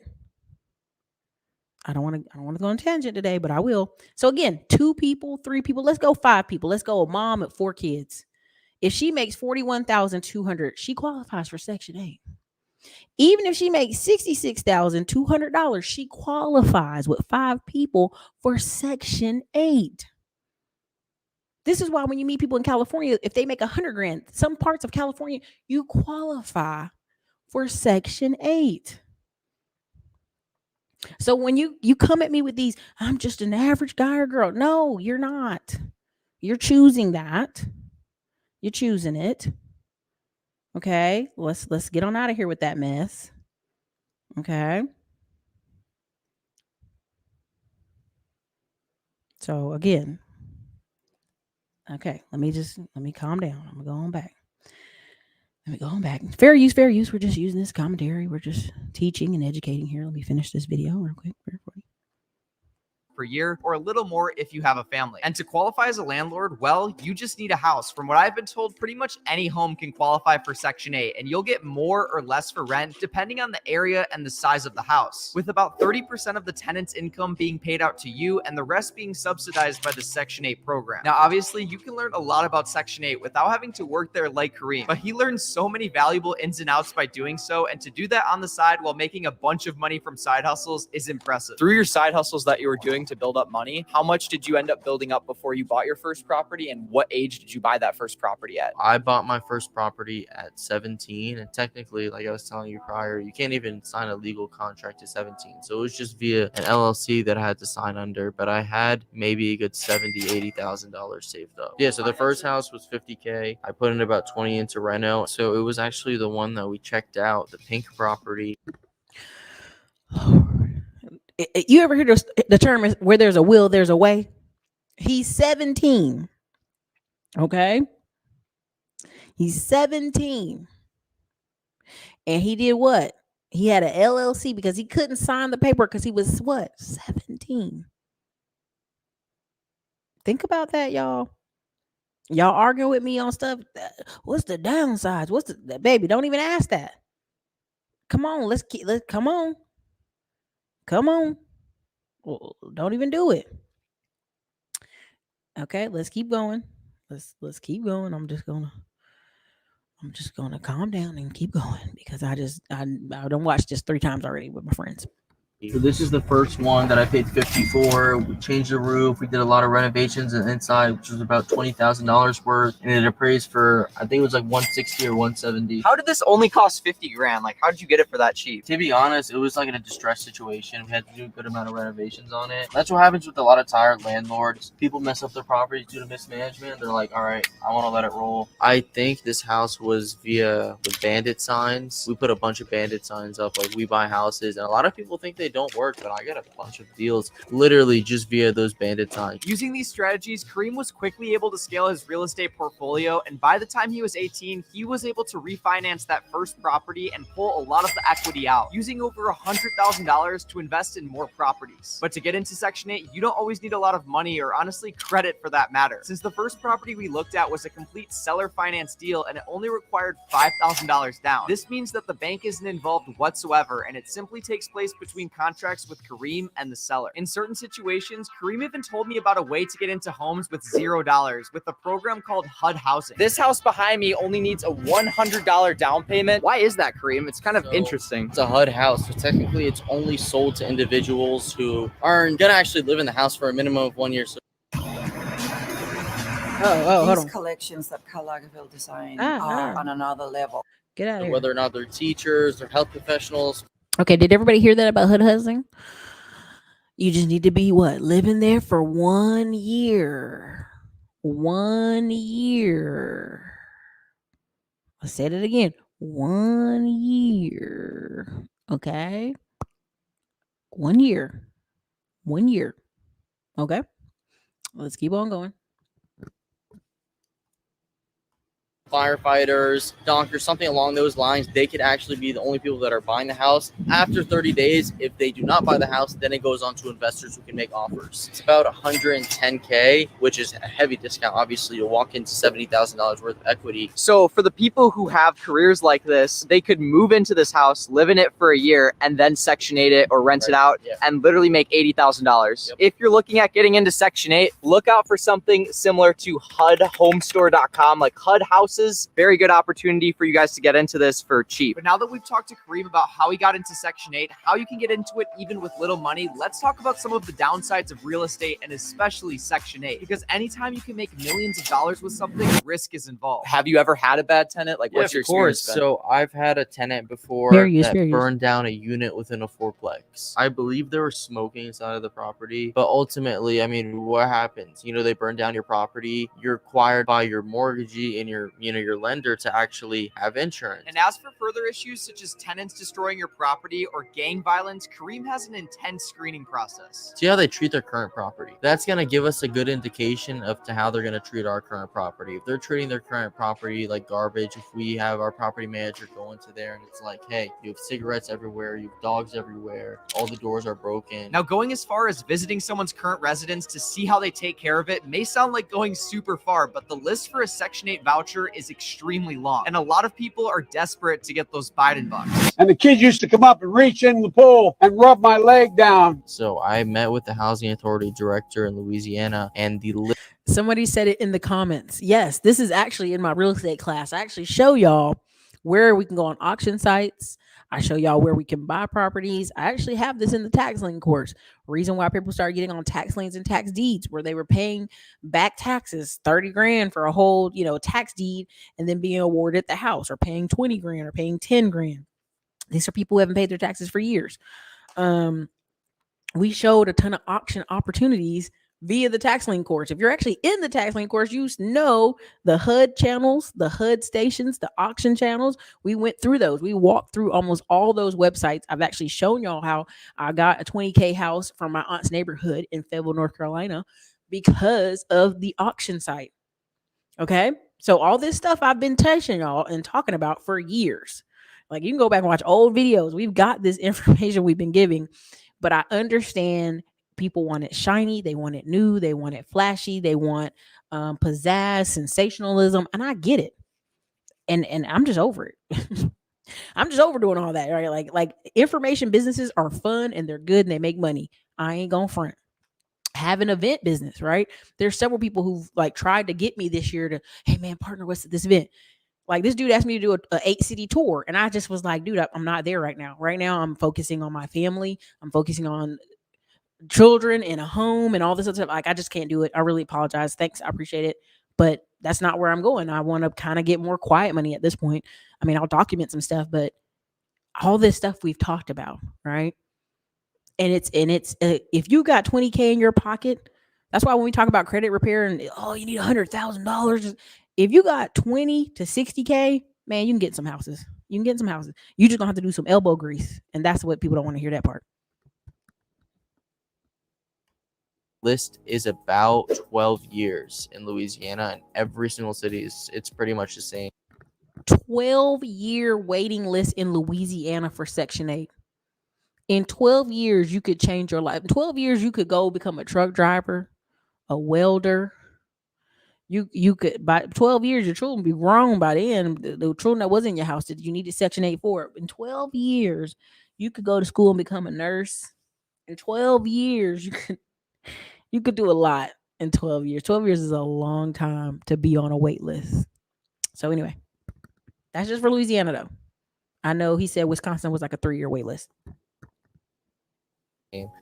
I don't want to go on a tangent today, but I will. So again, 2 people, 3 people, let's go 5 people. Let's go a mom at 4 kids. If she makes $41,200, she qualifies for Section 8. Even if she makes $66,200, she qualifies with 5 people for Section 8. This is why when you meet people in California, if they make $100,000, some parts of California, you qualify for Section 8. So when you come at me with these, I'm just an average guy or girl. No, you're not. You're choosing that. You're choosing it. Okay, let's get on out of here with that mess. Okay. So again, okay, let me calm down. I'm going back. Let me go on back. Fair use, fair use. We're just using this commentary. We're just teaching and educating here. Let me finish this video real quick. per year, or a little more if you have a family. And to qualify as a landlord, well, you just need a house. From what I've been told, pretty much any home can qualify for Section 8, and you'll get more or less for rent depending on the area and the size of the house, with about 30% of the tenant's income being paid out to you and the rest being subsidized by the Section 8 program. Now, obviously, you can learn a lot about Section 8 without having to work there like Kareem, but he learns so many valuable ins and outs by doing so, and to do that on the side while making a bunch of money from side hustles is impressive. Through your side hustles that you were doing to build up money, how much did you end up building up before you bought your first property, and what age did you buy that first property at? I bought my first property at 17, and technically, like I was telling you prior, you can't even sign a legal contract at 17. So it was just via an LLC that I had to sign under, but I had maybe a good $70,000-$80,000 saved up. Yeah, so the first house was $50K. I put in about 20 into reno. So it was actually the one that we checked out, the pink property. You ever hear the term is where there's a will, there's a way? He's 17. Okay. He's 17. And he did what? He had an LLC because he couldn't sign the paper because he was what? 17. Think about that, y'all. Y'all arguing with me on stuff. What's the downsides? What's the baby? Don't even ask that. Come on, let's come on. Come on. Well, don't even do it. Okay, let's keep going. Let's keep going. I'm just gonna calm down and keep going because I don't watch this 3 times already with my friends. So this is the first one that I paid $50 for. We changed the roof. We did a lot of renovations and inside, which was about $20,000 worth, and it appraised for, I think it was like 160 or 170. How did this only cost 50 grand? Like, how did you get it for that cheap? To be honest, it was like in a distressed situation. We had to do a good amount of renovations on it. That's what happens with a lot of tired landlords. People mess up their properties due to mismanagement. They're like, all right, I want to let it roll. I think this house was via the bandit signs. We put a bunch of bandit signs up, like we buy houses, and a lot of people think they don't work, but I got a bunch of deals literally just via those bandit signs. Using these strategies, Kareem was quickly able to scale his real estate portfolio, and by the time he was 18, he was able to refinance that first property and pull a lot of the equity out, using over $100,000 to invest in more properties. But to get into Section 8, you don't always need a lot of money or honestly credit for that matter, since the first property we looked at was a complete seller finance deal and it only required $5,000 down. This means that the bank isn't involved whatsoever, and it simply takes place between contracts with Kareem and the seller. In certain situations, Kareem even told me about a way to get into homes with $0 with a program called HUD Housing. This house behind me only needs a $100 down payment. Why is that, Kareem? It's kind of interesting. It's a HUD house, so technically it's only sold to individuals who aren't gonna actually live in the house for a minimum of 1 year. So hold on. These collections that Karl Lagerfeld designed are on another level. Get out of here. whether or not they're teachers or health professionals. Okay, did everybody hear that about HUD Housing? You just need to be living there for 1 year. 1 year. I said it again. 1 year. Okay. 1 year. 1 year. Okay. Let's keep on going. Firefighters, doctors, something along those lines, they could actually be the only people that are buying the house. After 30 days, if they do not buy the house, then it goes on to investors who can make offers. It's about $110K, which is a heavy discount. Obviously, you'll walk into $70,000 worth of equity. So for the people who have careers like this, they could move into this house, live in it for a year, and then Section 8 it or rent it out and literally make $80,000. If you're looking at getting into Section 8, look out for something similar to HUDhomestore.com, like HUD Houses. Very good opportunity for you guys to get into this for cheap. But now that we've talked to Kareem about how he got into Section 8, how you can get into it even with little money, let's talk about some of the downsides of real estate and especially Section 8. Because anytime you can make millions of dollars with something, risk is involved. Have you ever had a bad tenant? Like, what's your experience been? So I've had a tenant before that burned down a unit within a fourplex. I believe they were smoking inside of the property, but ultimately, I mean, what happens? You know, they burn down your property. You're required by your mortgagee and your lender to actually have insurance. And as for further issues such as tenants destroying your property or gang violence, Kareem has an intense screening process. See how they treat their current property. That's going to give us a good indication of to how they're going to treat our current property. If they're treating their current property like garbage, if we have our property manager go into there and it's like, hey, you have cigarettes everywhere, you have dogs everywhere, all the doors are broken. Now, going as far as visiting someone's current residence to see how they take care of it may sound like going super far, but the list for a Section 8 voucher is extremely long, and a lot of people are desperate to get those Biden bucks. And the kids used to come up and reach in the pool and rub my leg down. So I met with the housing authority director in Louisiana, and somebody said it in the comments. Yes, this is actually in my real estate class. I actually show y'all where we can go on auction sites. I show y'all where we can buy properties. I actually have this in the tax lien course. Reason why people started getting on tax liens and tax deeds, where they were paying back taxes, 30 grand for a whole, tax deed, and then being awarded the house, or paying 20 grand or paying 10 grand. These are people who haven't paid their taxes for years. We showed a ton of auction opportunities via the tax lien course. If you're actually in the tax lien course, you know the HUD channels, the HUD stations, the auction channels. We went through those. We walked through almost all those websites. I've actually shown y'all how I got a 20K house from my aunt's neighborhood in Fayetteville, North Carolina, because of the auction site. Okay. So all this stuff I've been touching y'all and talking about for years. Like, you can go back and watch old videos. We've got this information we've been giving, but I understand people want it shiny, they want it new, they want it flashy, they want pizzazz, sensationalism, and I get it. And I'm just over it. I'm just over doing all that, right? Like information businesses are fun and they're good and they make money. I ain't gonna front. Have an event business, right? There's several people who've tried to get me this year to, hey man, partner, what's this event? Like, this dude asked me to do a 8-city tour, and I just was like, dude, I'm not there right now. Right now, I'm focusing on my family. I'm focusing on children and a home and all this other stuff. Like, I just can't do it. I really apologize. Thanks. I appreciate it. But that's not where I'm going. I want to kind of get more quiet money at this point. I mean, I'll document some stuff, but all this stuff we've talked about, right? And it's if you got 20K in your pocket, that's why when we talk about credit repair and, you need $100,000. If you got 20 to 60K, man, you can get some houses. You just gonna have to do some elbow grease. And that's what people don't want to hear, that part. list is about 12 years in Louisiana, and every single city it's pretty much the same. 12-year waiting list in Louisiana for Section 8. In 12 years, you could change your life. In 12 years, you could go become a truck driver, a welder. You could, by 12 years, your children be grown by then. The children that was in your house that you needed Section 8 for. In 12 years, you could go to school and become a nurse. In 12 years, you could do a lot in 12 years. 12 years is a long time to be on a wait list. So anyway, that's just for Louisiana though. I know he said Wisconsin was like a 3-year wait list.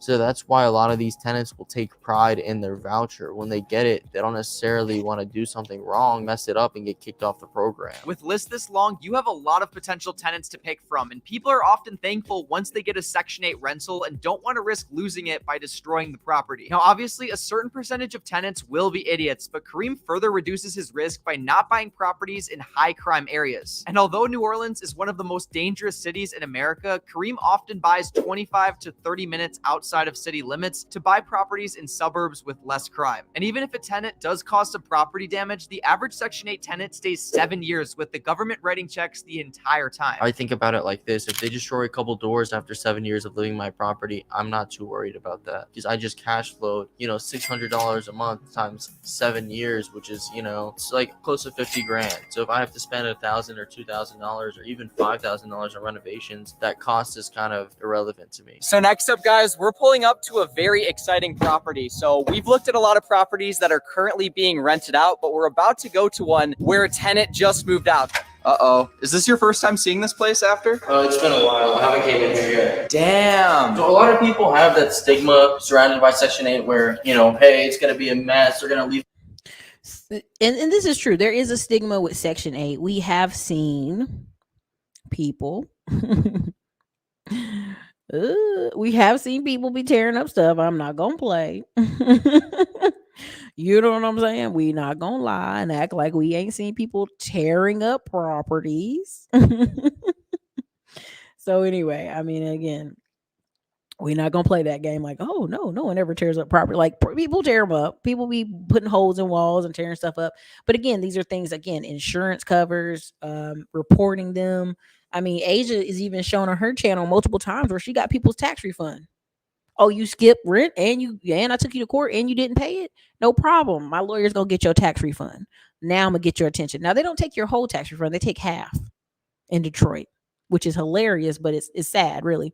So that's why a lot of these tenants will take pride in their voucher. When they get it, they don't necessarily want to do something wrong, mess it up, and get kicked off the program. With lists this long, you have a lot of potential tenants to pick from, and people are often thankful once they get a Section 8 rental and don't want to risk losing it by destroying the property. Now, obviously, a certain percentage of tenants will be idiots, but Kareem further reduces his risk by not buying properties in high crime areas. And although New Orleans is one of the most dangerous cities in America, Kareem often buys 25 to 30 minutes outside of city limits to buy properties in suburbs with less crime. And even if a tenant does cause some property damage, the average Section 8 tenant stays 7 years with the government writing checks the entire time. I think about it like this: if they destroy a couple doors after 7 years of living my property, I'm not too worried about that, because I just cash flowed, $600 a month times 7 years, which is, it's like close to 50 grand. So if I have to spend $1,000 or $2,000 or even $5,000 on renovations, that cost is kind of irrelevant to me. So next up, guys, we're pulling up to a very exciting property. So we've looked at a lot of properties that are currently being rented out, but we're about to go to one where a tenant just moved out. Uh-oh. Is this your first time seeing this place after? It's been a while. I haven't came in here yet. Damn. So a lot of people have that stigma surrounded by Section 8 where, hey, it's going to be a mess. They're going to leave. And this is true. There is a stigma with Section 8. We have seen people we have seen people be tearing up stuff. I'm not gonna play. You know what I'm saying? We not gonna lie and act like we ain't seen people tearing up properties. So anyway, I mean, again, we're not gonna play that game like, oh no one ever tears up property. Like, people tear them up. People be putting holes in walls and tearing stuff up. But again, these are things, insurance covers, reporting them. I mean, Asia is even shown on her channel multiple times where she got people's tax refund. Oh, you skipped rent and I took you to court and you didn't pay it? No problem. My lawyer's gonna get your tax refund. Now I'm gonna get your attention. Now they don't take your whole tax refund, they take half in Detroit, which is hilarious, but it's sad, really.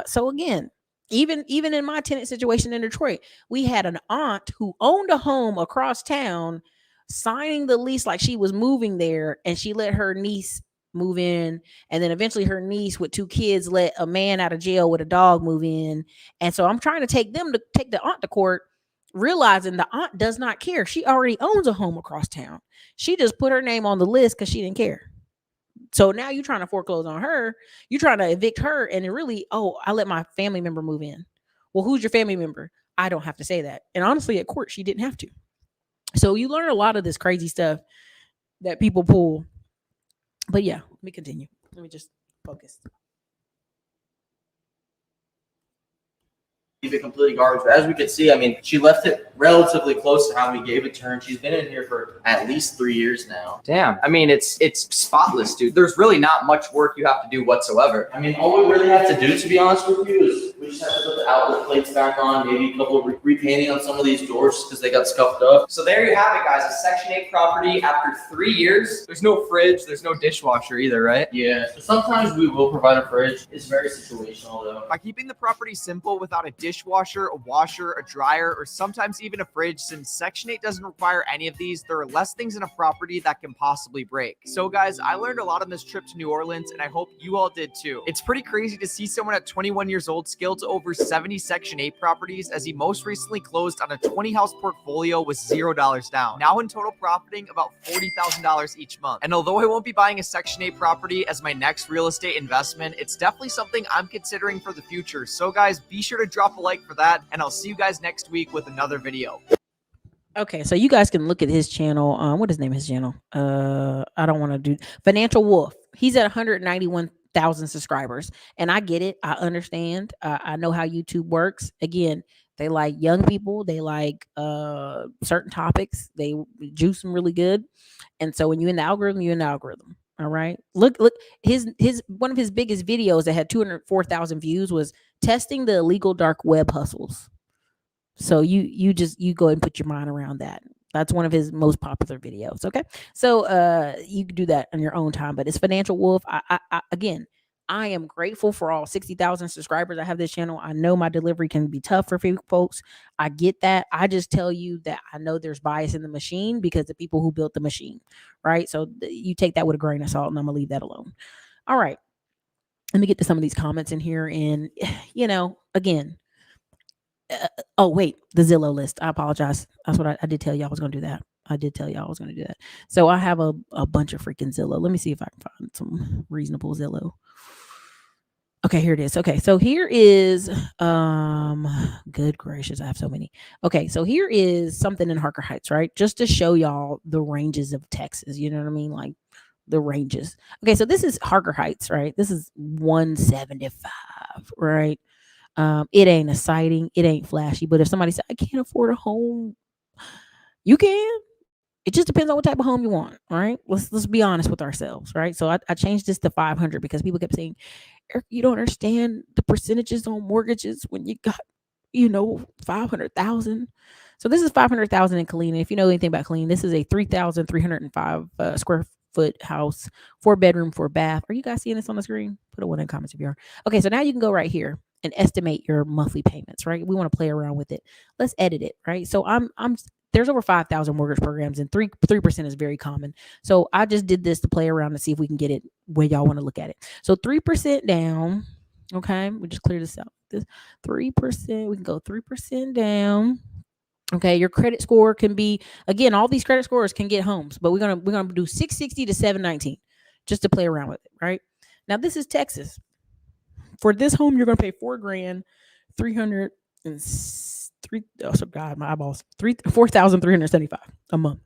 So again, even in my tenant situation in Detroit, we had an aunt who owned a home across town signing the lease like she was moving there, and she let her niece move in, and then eventually her niece with 2 kids let a man out of jail with a dog move in. And so I'm trying to take the aunt to court, realizing the aunt does not care. She already owns a home across town. She just put her name on the list because she didn't care. So now you're trying to foreclose on her. You're trying to evict her, and it really, I let my family member move in. Well, who's your family member? I don't have to say that. And honestly, at court, she didn't have to. So you learn a lot of this crazy stuff that people pull. But yeah, let me continue. Let me just focus. Leave it completely garbage. But as we can see, I mean, she left it relatively close to how we gave it to her, and she's been in here for at least 3 years now. Damn. I mean, it's spotless, dude. There's really not much work you have to do whatsoever. I mean, all we really have to do, to be honest with you, is we just have to put the outlet plates back on, maybe a couple of repainting on some of these doors because they got scuffed up. So there you have it, guys. A Section 8 property after 3 years. There's no fridge. There's no dishwasher either, right? Yeah. So sometimes we will provide a fridge. It's very situational, though. By keeping the property simple without a dishwasher, a washer, a dryer, or sometimes even a fridge, since Section 8 doesn't require any of these, there are less things in a property that can possibly break. So guys, I learned a lot on this trip to New Orleans, and I hope you all did too. It's pretty crazy to see someone at 21 years old scale to over 70 Section 8 properties, as he most recently closed on a 20-house portfolio with $0 down. Now in total profiting about $40,000 each month. And although I won't be buying a Section 8 property as my next real estate investment, it's definitely something I'm considering for the future. So guys, be sure to drop a like for that, and I'll see you guys next week with another video. Okay, so you guys can look at his channel. What is the name of his channel? I don't want to do Financial Wolf. He's at 191,000 subscribers, and I get it. I understand. I know how YouTube works. Again, They like young people. They like certain topics. They juice them really good. And so when you're in the algorithm, you're in the algorithm. All right. Look, his one of his biggest videos that had 204,000 views was testing the illegal dark web hustles. So you go ahead and put your mind around that. That's one of his most popular videos. Okay. So you can do that on your own time, but it's Financial Wolf. Again, I am grateful for all 60,000 subscribers I have this channel. I know my delivery can be tough for folks. I get that. I just tell you that I know there's bias in the machine because the people who built the machine, right? So you take that with a grain of salt, and I'm gonna leave that alone. All right. Let me get to some of these comments in here. And, again, oh, wait, the Zillow list. I apologize. That's what I did tell you I was going to do that. I did tell you I was going to do that. So I have a bunch of freaking Zillow. Let me see if I can find some reasonable Zillow. Okay, here it is. Okay, so here is good gracious, I have so many. Okay, so here is something in Harker Heights, right? Just to show y'all the ranges of Texas, you know what I mean? Like the ranges. Okay, so this is Harker Heights, right? This is 175, right? It ain't exciting, it ain't flashy, but if somebody said I can't afford a home, you can. It just depends on what type of home you want, right? Let's be honest with ourselves, right? So I changed this to 500 because people kept saying, Eric, you don't understand the percentages on mortgages when you got, 500,000. So this is 500,000 in Killeen. If you know anything about Killeen, this is a 3,305 square foot house, 4-bedroom, 4-bath. Are you guys seeing this on the screen? Put a one in the comments if you are. Okay, so now you can go right here and estimate your monthly payments, right? We want to play around with it. Let's edit it, right? So there's over 5,000 mortgage programs, and 3% is very common. So I just did this to play around to see if we can get it where y'all want to look at it. So 3% down. Okay, we just clear this out. This 3%, we can go 3% down. Okay, your credit score can be, again, all these credit scores can get homes, but we're gonna do 660 to 719 just to play around with it, right? Now this is Texas. For this home, you're gonna pay $4,375 a month.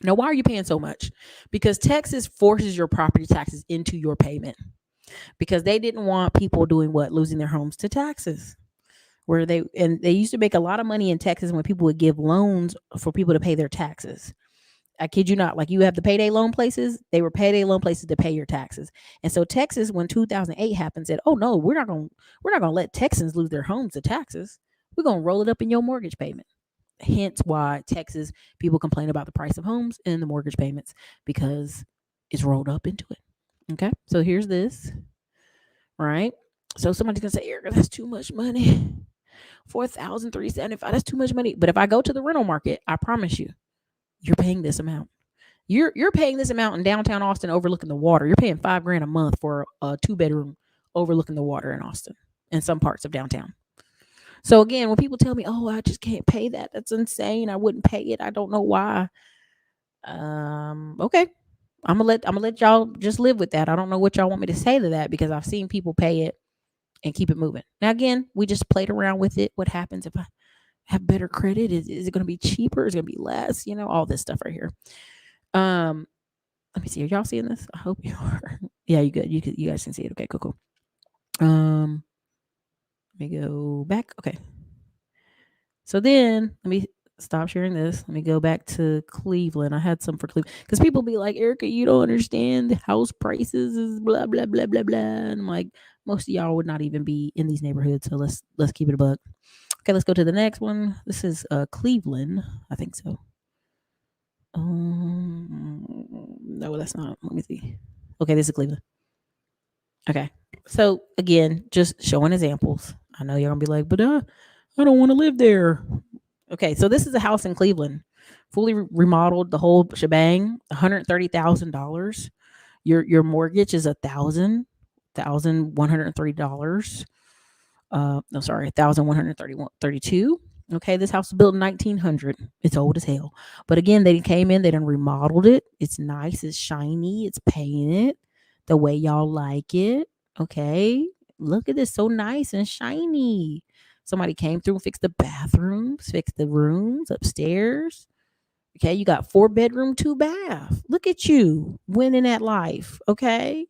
Now, why are you paying so much? Because Texas forces your property taxes into your payment because they didn't want people doing what? Losing their homes to taxes. They used to make a lot of money in Texas when people would give loans for people to pay their taxes. I kid you not. Like you have the payday loan places, they were payday loan places to pay your taxes. And so Texas, when 2008 happened, said, "Oh no, we're not gonna let Texans lose their homes to taxes. We're gonna roll it up in your mortgage payment." Hence why Texas people complain about the price of homes and the mortgage payments because it's rolled up into it. Okay, so here's this, right? So somebody's gonna say, "Ericka, that's too much money. 4,375. That's too much money." But if I go to the rental market, I promise you, you're paying this amount. You're paying this amount in downtown Austin overlooking the water. You're paying $5,000 a month for a 2-bedroom overlooking the water in Austin in some parts of downtown. So again, when people tell me, "Oh, I just can't pay that. That's insane. I wouldn't pay it. I don't know why." Okay. I'm gonna let y'all just live with that. I don't know what y'all want me to say to that because I've seen people pay it and keep it moving. Now again, we just played around with it. What happens if I have better credit? Is it going to be cheaper? Is it going to be less? All this stuff right here. Let me see. Are y'all seeing this? I hope you are. Yeah, you good. You guys can see it. Okay, cool. Let me go back. Okay. So then let me stop sharing this. Let me go back to Cleveland. I had some for Cleveland because people be like, "Ericka, you don't understand the house prices is blah blah blah blah blah." And I'm like, most of y'all would not even be in these neighborhoods. So let's keep it a buck. Okay, let's go to the next one. This is Cleveland. I think so. No, that's not. Let me see. Okay, this is Cleveland. Okay, so again, just showing examples. I know you're gonna be like, "But I don't want to live there." Okay, so this is a house in Cleveland, fully remodeled, the whole shebang, $130,000. Your mortgage is $1,130. No, sorry, $1,132. Okay, this house was built in 1900. It's old as hell. But again, they came in, they done remodeled it. It's nice, it's shiny, it's painted the way y'all like it. Okay, look at this, so nice and shiny. Somebody came through and fixed the bathrooms, fixed the rooms upstairs. Okay, you got 4-bedroom, 2-bath. Look at you winning at life. Okay,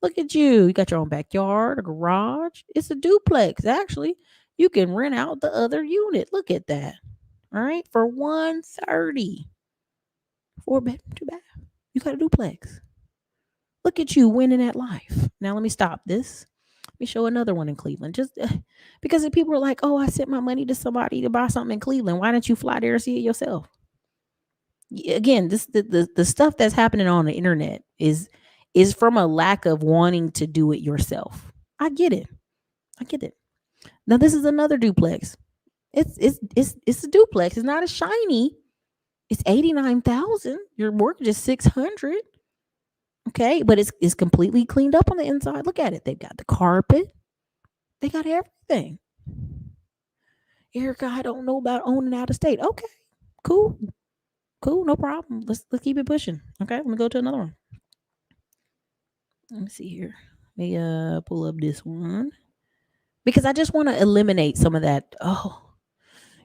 look at you. You got your own backyard, a garage. It's a duplex, actually. You can rent out the other unit. Look at that. All right, for $130. 4-bedroom, 2-bath. You got a duplex. Look at you winning at life. Now let me stop this. Let me show another one in Cleveland. Just because if people are like, "Oh, I sent my money to somebody to buy something in Cleveland. Why don't you fly there and see it yourself?" Again, this the stuff that's happening on the internet is from a lack of wanting to do it yourself. I get it. I get it. Now this is another duplex. It's a duplex. It's not a shiny. It's 89,000. Your mortgage is 600. Okay, but it's completely cleaned up on the inside. Look at it. They've got the carpet. They got everything. Ericka, I don't know about owning out of state. Okay, cool. Cool, no problem. Let's keep it pushing. Okay, let me go to another one. Let me see here. Let me pull up this one. Because I just want to eliminate some of that. Oh,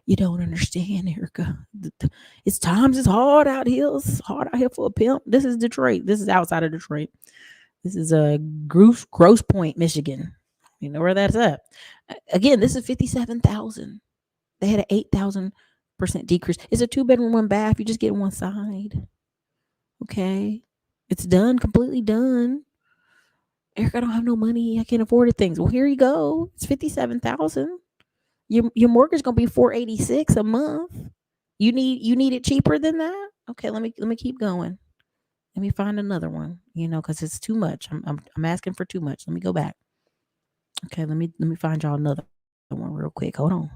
you don't understand, Ericka. It's times it's hard out here. It's hard out here for a pimp. This is Detroit. This is outside of Detroit. This is Grosse Pointe, Michigan. You know where that's at. Again, this is 57,000. They had an 8,000% decrease. It's a 2-bedroom, 1-bath. You just get one side. Okay, it's done, completely done. Ericka, I don't have no money. I can't afford it. Things. Well, here you go. It's 57,000. Your mortgage gonna be $486 a month. You need it cheaper than that. Okay, let me keep going. Let me find another one. Because it's too much. I'm asking for too much. Let me go back. Okay, let me find y'all another one real quick. Hold on.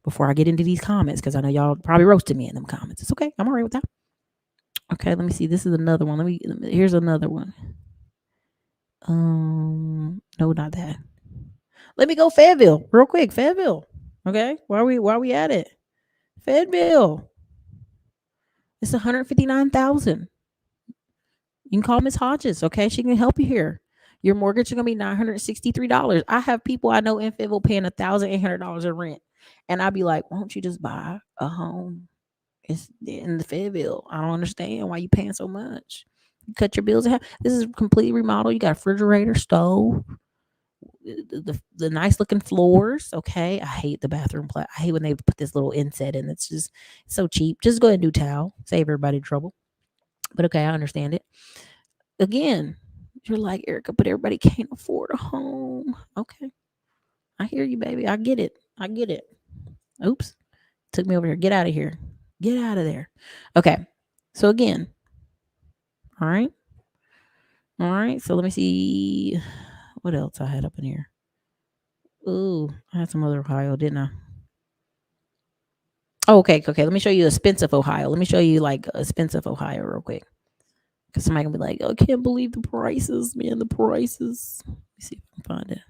Before I get into these comments, because I know y'all probably roasted me in them comments. It's okay. I'm all right with that. Okay, let me see. This is another one. Here's another one. No, not that. Let me go Fayetteville real quick. Fayetteville. Okay, why we at it? Fayetteville. It's 159,000. You can call Miss Hodges. Okay, she can help you here. Your mortgage is gonna be $963. I have people I know in Fayetteville paying $1,800 in rent, and I'd be like, "Why don't you just buy a home? It's in the Fayetteville. I don't understand why you paying so much. You cut your bills in half. This is completely remodeled. You got a refrigerator, stove, the nice looking floors. Okay, I hate the bathroom. I hate when they put this little inset in. It's just so cheap. Just go ahead and do towel. Save everybody trouble. But okay, I understand it. Again, you're like, Ericka, but everybody can't afford a home. Okay, I hear you, baby. I get it. Oops, took me over here. Get out of here. Get out of there. Okay, so again, all right. So let me see what else I had up in here. Ooh, I had some other Ohio, didn't I? Oh, okay. Let me show you expensive Ohio. Let me show you like expensive Ohio real quick. Because somebody can be like, "Oh, I can't believe the prices, man. The prices." Let me see if I can find it.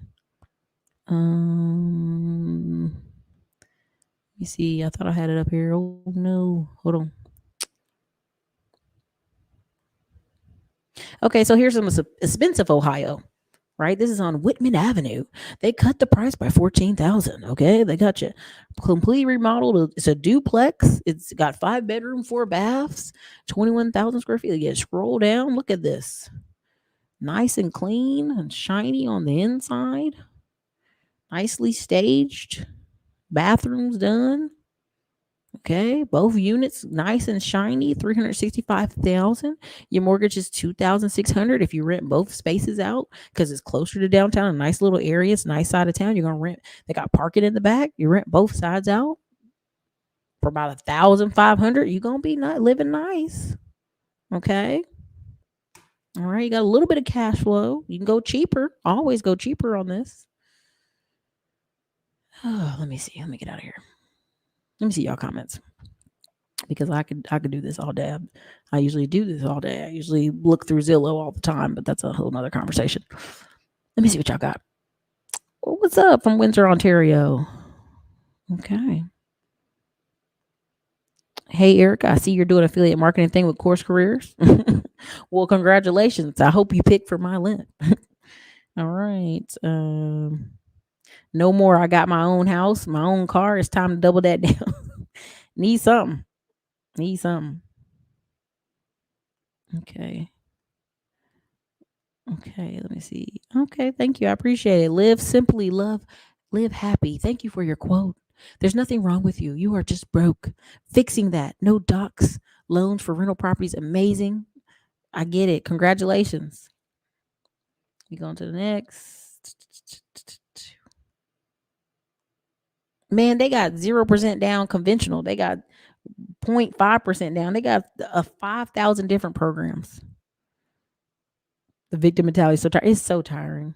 Let me see. I thought I had it up here. Oh no, hold on. Okay, so here's some expensive Ohio. Right, this is on Whitman Avenue. They cut the price by 14,000. Okay, they got you completely remodeled. It's a duplex. It's got 5-bedroom, 4 baths, 21,000 square feet. Yeah, scroll down. Look at this. Nice and clean and shiny on the inside. Nicely staged. Bathrooms done. Okay, both units nice and shiny. 365,000. Your mortgage is 2,600 if you rent both spaces out because it's closer to downtown. A nice little area. It's a nice side of town. You're gonna rent. They got parking in the back. You rent both sides out for about 1,500. You're gonna be not living nice. Okay. All right. You got a little bit of cash flow. You can go cheaper. Always go cheaper on this. Oh, let me see. Let me get out of here. Let me see y'all comments. Because I could do this all day. I usually do this all day. I usually look through Zillow all the time, but that's a whole nother conversation. Let me see what y'all got. What's up from Windsor, Ontario? Okay. Hey, Ericka, I see you're doing affiliate marketing thing with Course Careers. Well, congratulations. I hope you pick for my link. All right. No more. I got my own house, my own car. It's time to double that down. Need something. Okay. Let me see. Okay, thank you. I appreciate it. Live simply, love Live happy. Thank you for your quote. There's nothing wrong with you. You are just broke. Fixing that. No docs. Loans for rental properties. Amazing. I get it. Congratulations. We go on to the next. Man, they got 0% down conventional. They got 0.5% down. They got 5,000 different programs. The victim mentality is so tiring. It's so tiring.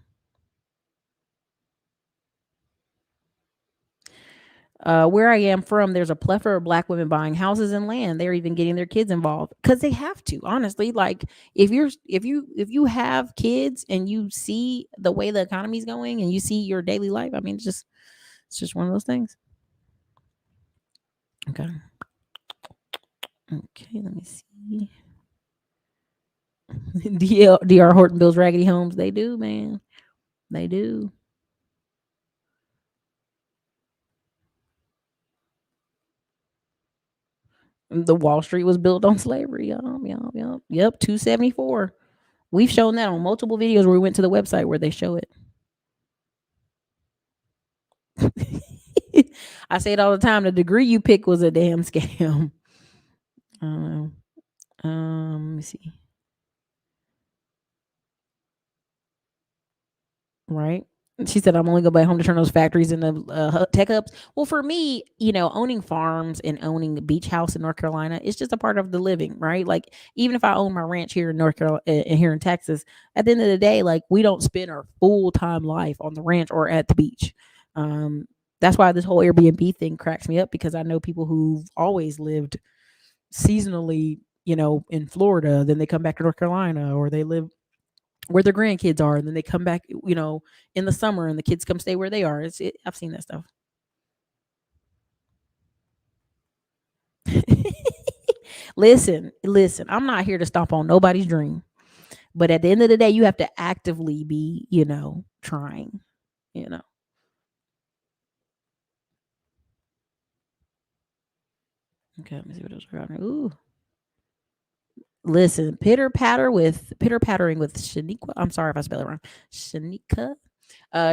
Where I am from, there's a plethora of Black women buying houses and land. They're even getting their kids involved because they have to. Honestly, like if you have kids and you see the way the economy's going and you see your daily life, I mean, it's just one of those things. Okay. Okay, let me see. DR Horton builds raggedy homes. They do, man. They do. The Wall Street was built on slavery. Yep. 274. We've shown that on multiple videos where we went to the website where they show it. I say it all the time. The degree you pick was a damn scam. I don't know. Let me see. Right. She said, I'm only going back home to turn those factories into tech hubs. Well, for me, owning farms and owning a beach house in North Carolina, it's just a part of the living, right? Like, even if I own my ranch here in North Carolina and here in Texas, at the end of the day, like, we don't spend our full-time life on the ranch or at the beach. That's why this whole Airbnb thing cracks me up, because I know people who've always lived seasonally, in Florida, then they come back to North Carolina, or they live where their grandkids are, and then they come back, in the summer, and the kids come stay where they are. I've seen that stuff. Listen, I'm not here to stomp on nobody's dream, but at the end of the day, you have to actively be, trying, Okay, let me see what else we got here. Ooh. Listen, pitter-pattering with Shaniqua. I'm sorry if I spell it wrong. Shanika.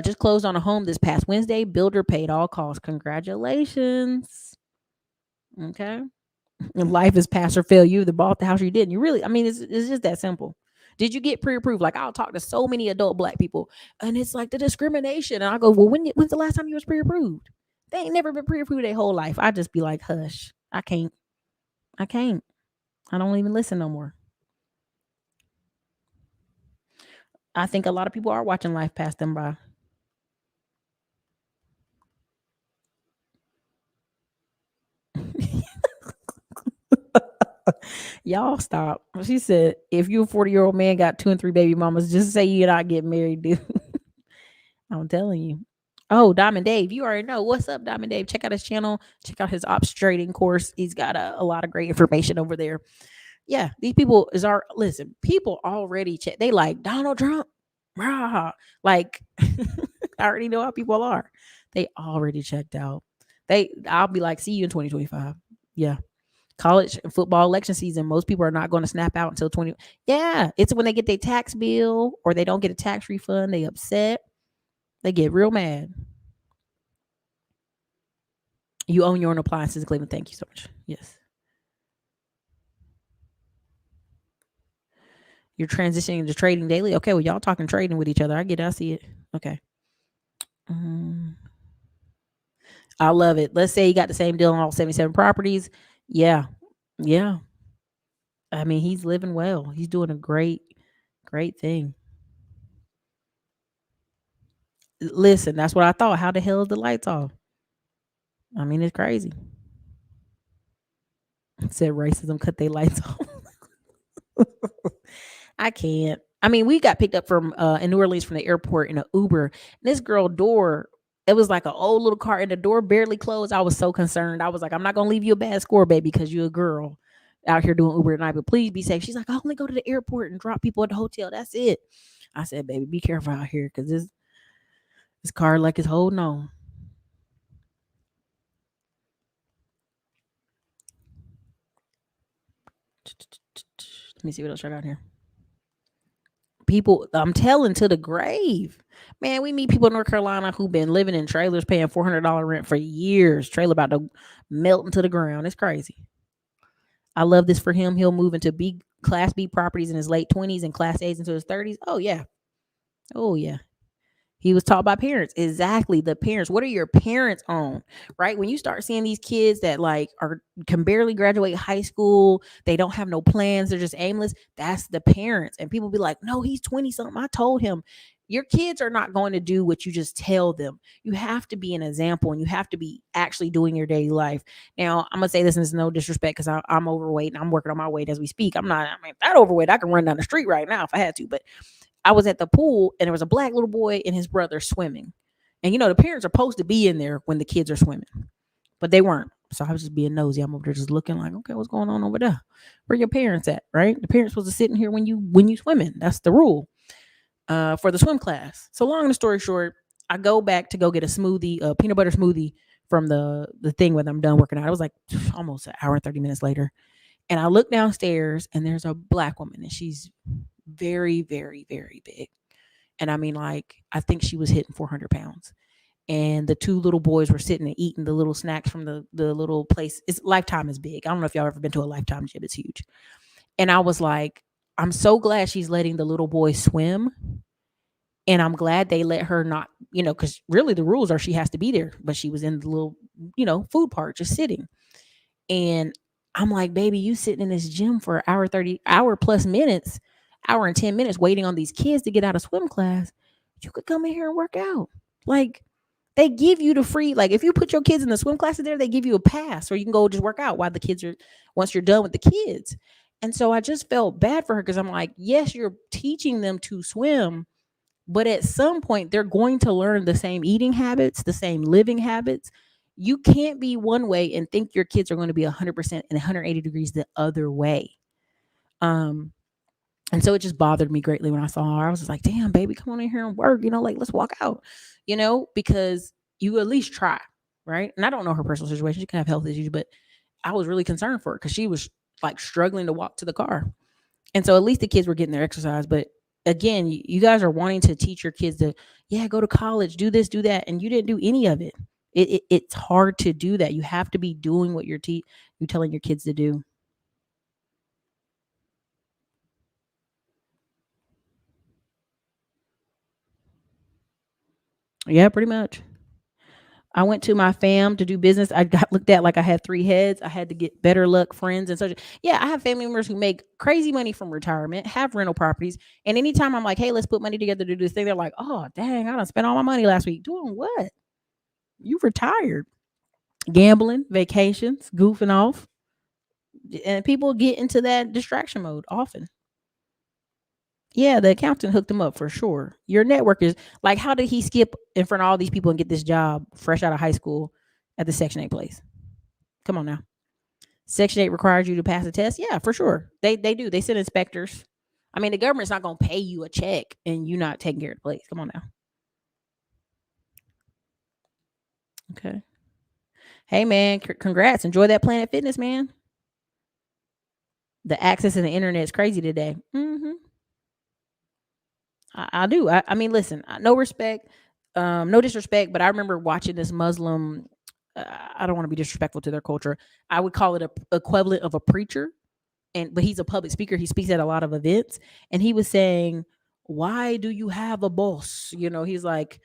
Just closed on a home this past Wednesday. Builder paid all costs. Congratulations. Okay. And life is pass or fail. You either bought the house or you didn't. You really, I mean, it's just that simple. Did you get pre-approved? Like, I'll talk to so many adult Black people, and it's like the discrimination. And I go, well, when's the last time you was pre-approved? They ain't never been pre-approved their whole life. I just be like, hush. I can't. I don't even listen no more. I think a lot of people are watching life pass them by. Y'all stop. She said, if you a 40-year-old man got 2 and 3 baby mamas, just say you're not getting married, dude. I'm telling you. Oh, Diamond Dave, you already know. What's up, Diamond Dave? Check out his channel. Check out his ops trading course. He's got a lot of great information over there. Yeah, these people listen, people already check. They like Donald Trump. Rah. Like, I already know how people are. They already checked out. I'll be like, see you in 2025. Yeah. College and football election season, most people are not going to snap out until 20. Yeah, it's when they get their tax bill or they don't get a tax refund, they upset. They get real mad. You own your own appliances in Cleveland. Thank you so much. Yes. You're transitioning into trading daily. Okay, well, y'all talking trading with each other. I get it. I see it. Okay. I love it. Let's say you got the same deal on all 77 properties. Yeah. Yeah. I mean, he's living well. He's doing a great thing. Listen, that's what I thought. How the hell is the lights off? I mean, it's crazy. It said racism cut their lights off. I can't. I mean, we got picked up from in New Orleans from the airport in an Uber. And this girl door, it was like an old little car, and the door barely closed. I was so concerned. I was like, I'm not gonna leave you a bad score, baby, because you're a girl out here doing Uber at night. But please be safe. She's like, I only go to the airport and drop people at the hotel. That's it. I said, baby, be careful out here, because this car like is holding on. Let me see what else I got here. People, I'm telling, to the grave. Man, we meet people in North Carolina who've been living in trailers paying $400 rent for years. Trailer about to melt into the ground. It's crazy. I love this for him. He'll move into Class B properties in his late 20s and Class A's into his 30s. Oh, yeah. Oh, yeah. He was taught by parents. Exactly. The parents. What are your parents on? Right? When you start seeing these kids that like can barely graduate high school, they don't have no plans, they're just aimless. That's the parents. And people be like, no, he's 20 something. I told him. Your kids are not going to do what you just tell them. You have to be an example and you have to be actually doing your daily life. Now, I'm going to say this, and it's no disrespect because I'm overweight and I'm working on my weight as we speak. I'm not, I mean, that overweight, I can run down the street right now if I had to, but I was at the pool and there was a black little boy and his brother swimming. And the parents are supposed to be in there when the kids are swimming, but they weren't. So I was just being nosy. I'm over there just looking like, okay, what's going on over there? Where your parents at? Right? The parents supposed to sit in here when you swimming. That's the rule for the swim class. So long story short, I go back to go get a smoothie, a peanut butter smoothie from the thing when I'm done working out. It was like almost an hour and 30 minutes later. And I look downstairs and there's a black woman and she's very, very, very big. And I mean, like, I think she was hitting 400 pounds. And the two little boys were sitting and eating the little snacks from the little place. Lifetime is big. I don't know if y'all ever been to a Lifetime gym. It's huge. And I was like, I'm so glad she's letting the little boy swim. And I'm glad they let her not, because really the rules are she has to be there. But she was in the little, food part, just sitting. And I'm like, baby, you sitting in this gym for an hour and 10 minutes waiting on these kids to get out of swim class. You could come in here and work out. Like, they give you the free, like, if you put your kids in the swim classes there, they give you a pass or you can go just work out while the kids once you're done with the kids. And so I just felt bad for her because I'm like, yes, you're teaching them to swim, but at some point they're going to learn the same eating habits, the same living habits. You can't be one way and think your kids are going to be 100% and 180 degrees the other way. And so it just bothered me greatly when I saw her. I was just like, damn, baby, come on in here and work, like, let's walk out, because you at least try, right? And I don't know her personal situation. She can have health issues, but I was really concerned for her because she was like struggling to walk to the car. And so at least the kids were getting their exercise. But again, you guys are wanting to teach your kids to, go to college, do this, do that. And you didn't do any of it. It's hard to do that. You have to be doing what you're telling your kids to do. Yeah, pretty much. I went to my fam to do business. I got looked at like I had 3 heads. I had to get better luck friends and such. Yeah, I have family members who make crazy money from retirement, have rental properties. And anytime I'm like, hey, let's put money together to do this thing, they're like, oh, dang, I done spent all my money last week. Doing what? You retired. Gambling, vacations, goofing off. And people get into that distraction mode often. Yeah, the accountant hooked him up for sure. Your network is like, how did he skip in front of all these people and get this job fresh out of high school at the Section 8 place? Come on now. Section 8 requires you to pass a test. Yeah, for sure. They do. They send inspectors. I mean, the government's not going to pay you a check and you not taking care of the place. Come on now. Okay. Hey, man, congrats. Enjoy that Planet Fitness, man. The access to the internet is crazy today. I do. I mean, listen, no respect, no disrespect, but I remember watching this Muslim. I don't want to be disrespectful to their culture. I would call it a equivalent of a preacher, but he's a public speaker. He speaks at a lot of events, and he was saying, "Why do you have a boss?" He's like,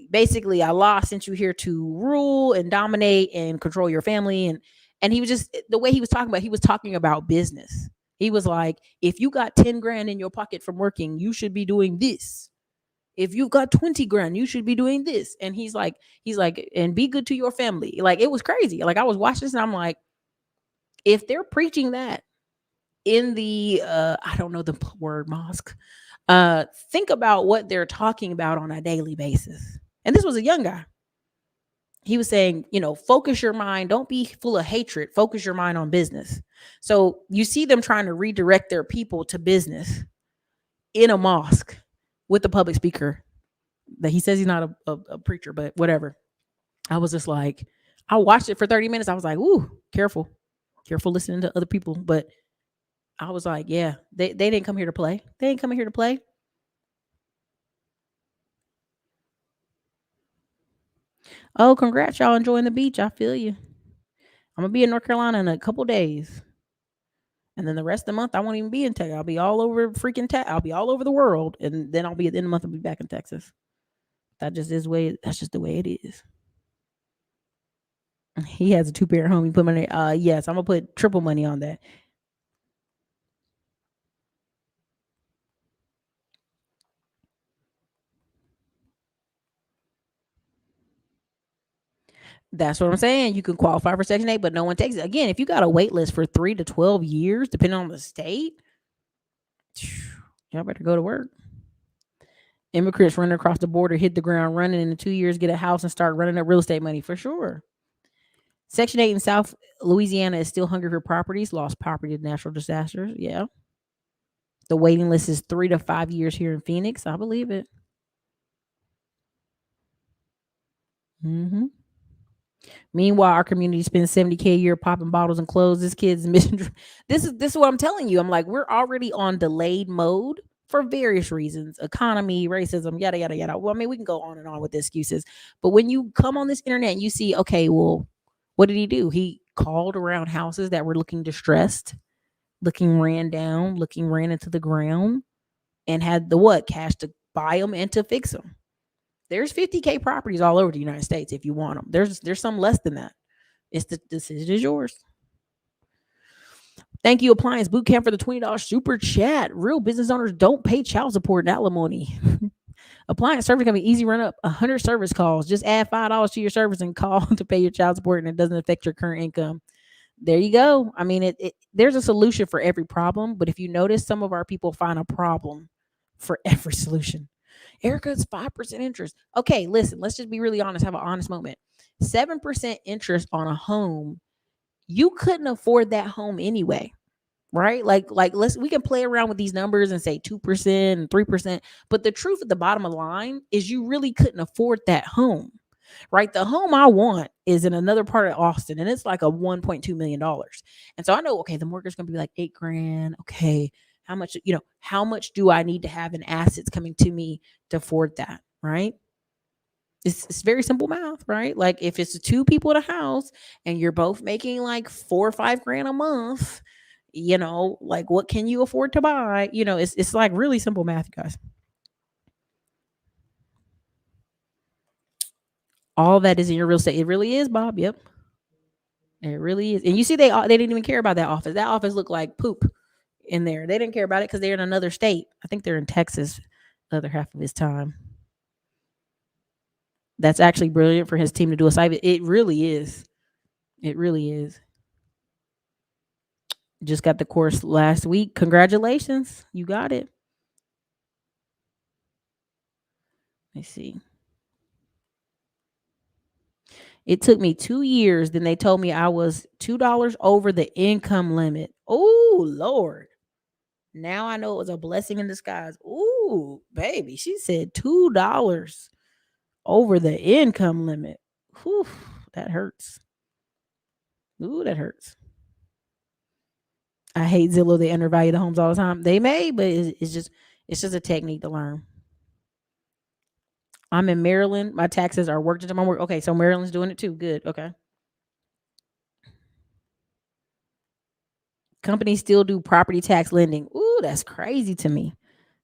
basically, Allah sent you here to rule and dominate and control your family, and he was just the way he was talking about. He was talking about business. He was like, if you got 10 grand in your pocket from working, you should be doing this. If you've got 20 grand, you should be doing this. And he's like, and be good to your family. Like, it was crazy. Like, I was watching this and I'm like, if they're preaching that in the, I don't know the word mosque, think about what they're talking about on a daily basis. And this was a young guy. He was saying, focus your mind. Don't be full of hatred. Focus your mind on business. So you see them trying to redirect their people to business in a mosque with the public speaker. That he says he's not a preacher, but whatever. I was just like, I watched it for 30 minutes. I was like, ooh, careful listening to other people. But I was like, yeah, they didn't come here to play. They ain't coming here to play. Oh, congrats, y'all enjoying the beach. I feel you. I'm gonna be in North Carolina in a couple days. And then the rest of the month, I won't even be in Texas. I'll be all over freaking I'll be all over the world. And then I'll be at the end of the month, I'll be back in Texas. That's just the way it is. He has a 2-parent home. He put money. Yes, I'm gonna put triple money on that. That's what I'm saying. You can qualify for Section 8, but no one takes it. Again, if you got a wait list for 3 to 12 years, depending on the state, y'all better go to work. Immigrants running across the border, hit the ground running, in 2 years, get a house and start running up real estate money for sure. Section 8 in South Louisiana is still hungry for properties, lost property to natural disasters. Yeah. The waiting list is 3 to 5 years here in Phoenix. I believe it. Mm-hmm. Meanwhile, our community spends $70K a year popping bottles and clothes. This kid's missing. This is what I'm telling you. I'm like, we're already on delayed mode for various reasons: economy, racism, yada yada yada. Well, I mean, we can go on and on with the excuses, but when you come on this internet and you see, okay, well, what did he do? He called around houses that were looking distressed, looking ran down, looking ran into the ground, and had the cash to buy them and to fix them. There's 50K properties all over the United States if you want them. There's some less than that. The decision is yours. Thank you, Appliance Bootcamp, for the $20 super chat. Real business owners don't pay child support and alimony. Appliance service can be easy run up 100 service calls. Just add $5 to your service and call to pay your child support, and it doesn't affect your current income. There you go. I mean, there's a solution for every problem, but if you notice, some of our people find a problem for every solution. Ericka, it's 5% interest. Okay, listen, let's just be really honest, have an honest moment. 7% interest on a home, you couldn't afford that home anyway, right? Like we can play around with these numbers and say 2% and 3%, but the truth at the bottom of the line is you really couldn't afford that home, right? The home I want is in another part of Austin, and it's like a $1.2 million. And so I know, okay, the mortgage is going to be like $8,000. Okay, how much do I need to have in assets coming to me to afford that, right? It's very simple math, right? Like if it's 2 people in a house and you're both making like $4 or $5,000 a month, like what can you afford to buy? It's like really simple math, you guys. All that is in your real estate. It really is, Bob. Yep. It really is. And you see, they didn't even care about that office. That office looked like poop in there. They didn't care about it because they're in another state. I think they're in Texas the other half of his time. That's actually brilliant for his team to do a site. It really is. It really is. Just got the course last week. Congratulations. You got it. Let's see. It took me 2 years. Then they told me I was $2 over the income limit. Oh, Lord. Now I know it was a blessing in disguise. Ooh, baby. She said $2 over the income limit. Whew, that hurts. Ooh, that hurts. I hate Zillow. They undervalue the homes all the time. They may, but it's just a technique to learn. I'm in Maryland. My taxes are worked into my work. Okay, so Maryland's doing it too. Good. Okay. Companies still do property tax lending. Ooh, that's crazy to me.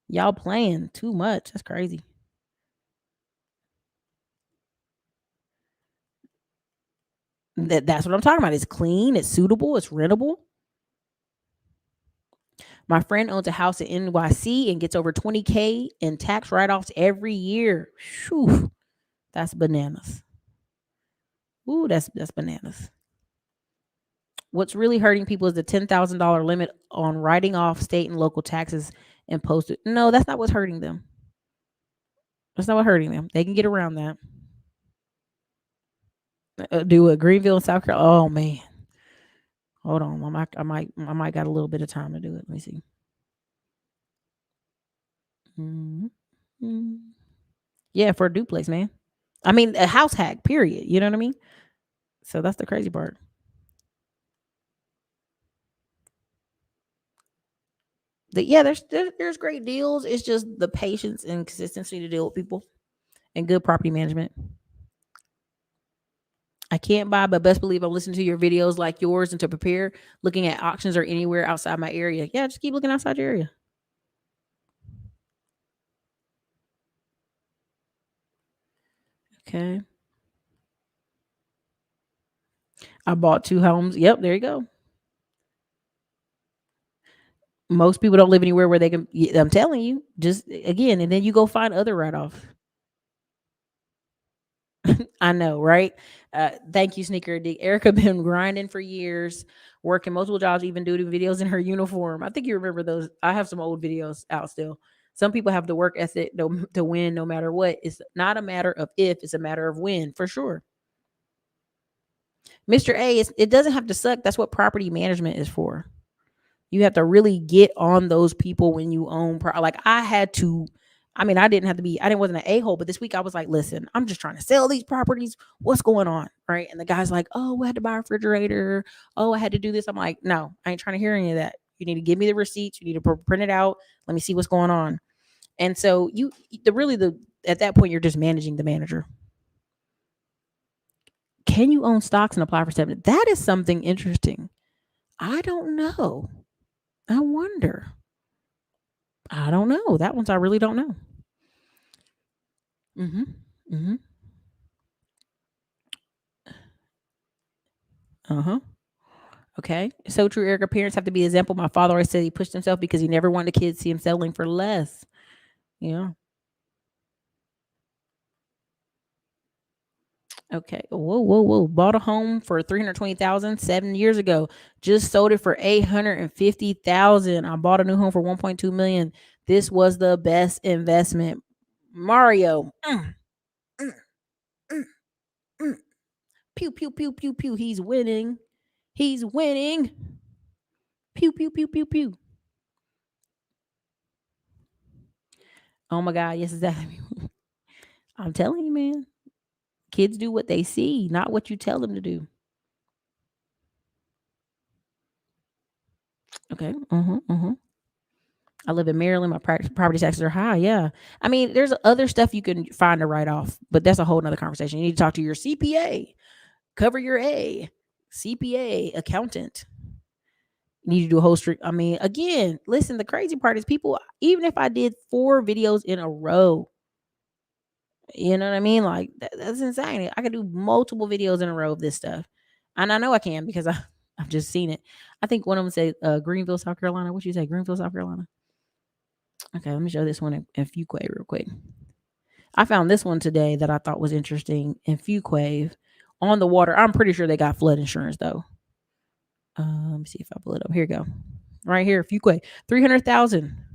Y'all playing too much. That's crazy. That's what I'm talking about. It's clean. It's suitable. It's rentable. My friend owns a house in NYC and gets over $20K in tax write-offs every year. Whew, that's bananas. Ooh, that's bananas. What's really hurting people is the $10,000 limit on writing off state and local taxes imposed. No, that's not what's hurting them. That's not what's hurting them. They can get around that. Do a Greenville and South Carolina. Oh man, hold on. I might got a little bit of time to do it. Let me see. Mm-hmm. Yeah, for a duplex, man. I mean, a house hack. Period. You know what I mean? So that's the crazy part. yeah, there's great deals. It's just the patience and consistency to deal with people and good property management. I can't buy, but best believe I'm listening to your videos like yours and to prepare, looking at auctions or anywhere outside my area. Yeah, just keep looking outside your area. Okay. I bought 2 homes. Yep, there you go. Most people don't live anywhere where they can. I'm telling you, just again, and then you go find other write-offs. I know, right? Thank you, Sneaker Addict. Ericka been grinding for years, working multiple jobs, even doing videos in her uniform. I think you remember those. I have some old videos out still. Some people have the work ethic to win no matter what. It's not a matter of if, it's a matter of when, for sure. Mr. A, it doesn't have to suck. That's what property management is for. You have to really get on those people when you own like I had to. I mean, I wasn't an a-hole, but this week I was like, listen, I'm just trying to sell these properties. What's going on? Right. And the guy's like, oh, I had to buy a refrigerator. Oh, I had to do this. I'm like, no, I ain't trying to hear any of that. You need to give me the receipts. You need to print it out. Let me see what's going on. And so at that point, you're just managing the manager. Can you own stocks and apply for 7? That is something interesting. I don't know. I wonder. I don't know. That one's I really don't know. Okay. So true, Ericka. Parents have to be an example. My father always said he pushed himself because he never wanted the kids to see him settling for less. Yeah. Okay. Whoa. Bought a home for $320,000 7 years ago. Just sold it for $850,000. I bought a new home for $1.2 million. This was the best investment. Mario. Pew, pew, pew, pew, pew. He's winning. He's winning. Pew, pew, pew, pew, pew. Oh my God. Yes, exactly. I'm telling you, man. Kids do what they see, not what you tell them to do. Okay. I live in Maryland. My property taxes are high. Yeah. I mean, there's other stuff you can find to write off, but that's a whole nother conversation. You need to talk to your CPA, cover your A, CPA, accountant. You need to do a whole street. I mean, again, listen, the crazy part is people, even if I did 4 videos in a row, you know what I mean? Like that's insane. I could do multiple videos in a row of this stuff. And I know I can because I've just seen it. I think one of them said Greenville, South Carolina. What you say? Greenville, South Carolina. Okay, let me show this one in Fuquay real quick. I found this one today that I thought was interesting in Fuquay on the water. I'm pretty sure they got flood insurance though. Let me see if I pull it up. Here you go. Right here, Fuquay. 300,000.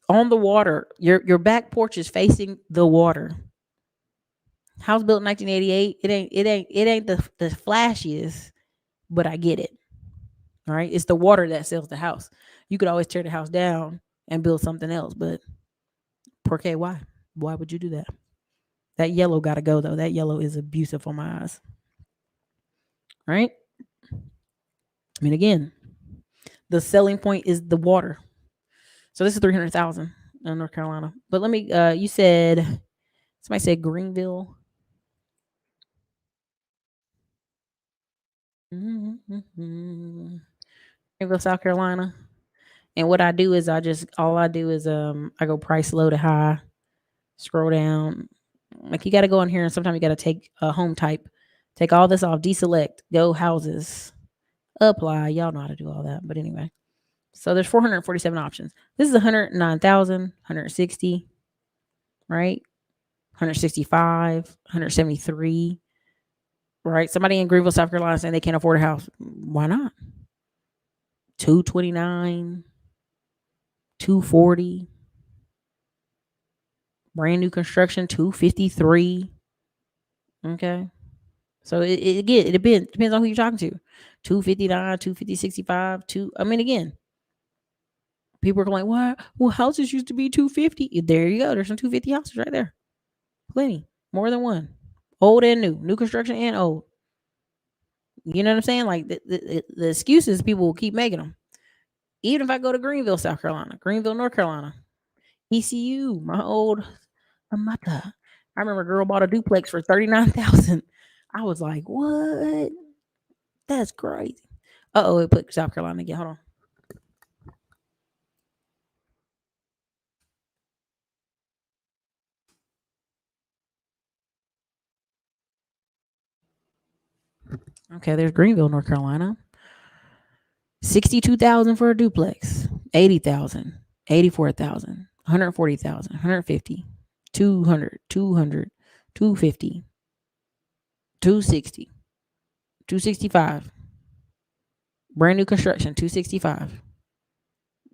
On the water. Your back porch is facing the water. House built in 1988. It ain't the flashiest, but I get it. All right. It's the water that sells the house. You could always tear the house down and build something else, but porque why? Why would you do that? That yellow gotta go though. That yellow is abusive on my eyes. Right? I mean, again, the selling point is the water. So this is 300,000 in North Carolina. But let me you said somebody said Greenville. Greenville, South Carolina. And what I do is I go price low to high, scroll down. Like you got to go in here and sometimes you got to take a home type, take all this off, deselect, go houses, apply. Y'all know how to do all that. But anyway, so there's 447 options. This is 109,000, 160, right? 165, 173, right? Somebody in Greenville, South Carolina saying they can't afford a house. Why not? 229, 240. Brand new construction, 253. Okay. So it depends on who you're talking to. 259, 250, 65, again, people are going, why? Well, houses used to be 250. There you go. There's some 250 houses right there. Plenty. More than one. Old and new construction and old. You know what I'm saying? Like the excuses people will keep making them. Even if I go to Greenville, South Carolina, Greenville, North Carolina, ECU, my old mother. I remember a girl bought a duplex for $39,000. I was like, what? That's crazy. Uh-oh, it put South Carolina again. Hold on. Okay, there's Greenville, North Carolina. 62,000 for a duplex. 80,000, 84,000, 140,000, 150, 200, 200, 250, 260, 265. Brand new construction, 265.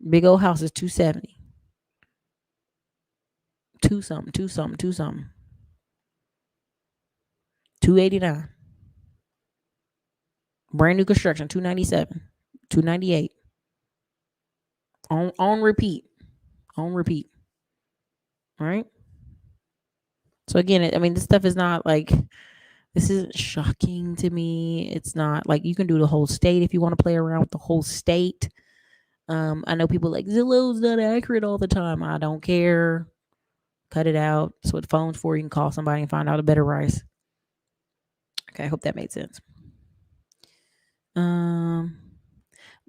Big old house is 270. Two something, 289. Brand new construction, 297, 298. On repeat. On repeat. All right. So again, this stuff is not like, this isn't shocking to me. It's not like you can do the whole state if you want to play around with the whole state. I know people like Zillow's not accurate all the time. I don't care. Cut it out. That's what the phone's for. You can call somebody and find out a better price. Okay, I hope that made sense.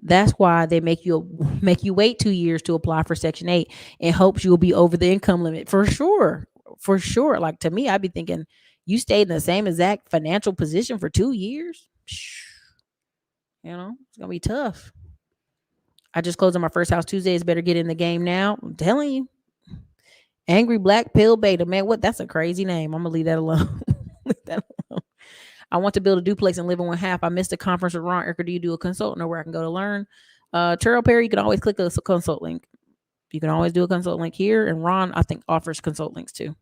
That's why they make you wait 2 years to apply for Section 8 in hopes you'll be over the income limit. For sure. Like, to me, I'd be thinking, you stayed in the same exact financial position for 2 years. It's gonna be tough. I just closed on my first house Tuesday. It's better get in the game now. I'm telling you. Angry Black Pill Beta, man. What? That's a crazy name. I'm gonna leave that alone. I want to build a duplex and live in one half. I missed a conference with Ron. Ericka, do you do a consult? Know where I can go to learn? Terrell Perry, you can always click a consult link. You can always do a consult link here. And Ron, I think, offers consult links too.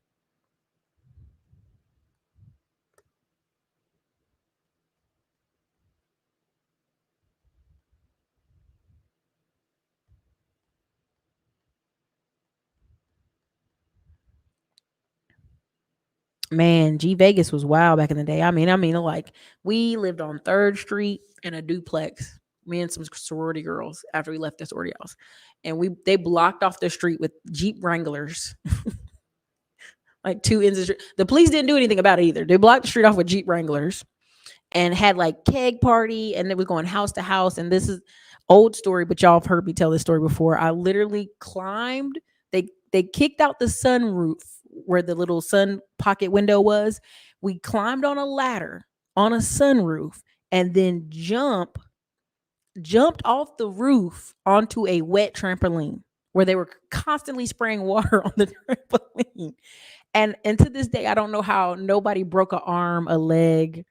Man, G Vegas was wild back in the day. I mean, like, we lived on 3rd Street in a duplex. Me and some sorority girls after we left the sorority house. And they blocked off the street with Jeep Wranglers. Like 2 ends of the street. The police didn't do anything about it either. They blocked the street off with Jeep Wranglers and had like keg party, and they was going house to house. And this is old story, but y'all have heard me tell this story before. I literally climbed. They kicked out the sunroof where the little sun pocket window was. We climbed on a ladder on a sunroof and then jumped off the roof onto a wet trampoline where they were constantly spraying water on the trampoline. And to this day, I don't know how nobody broke an arm, a leg,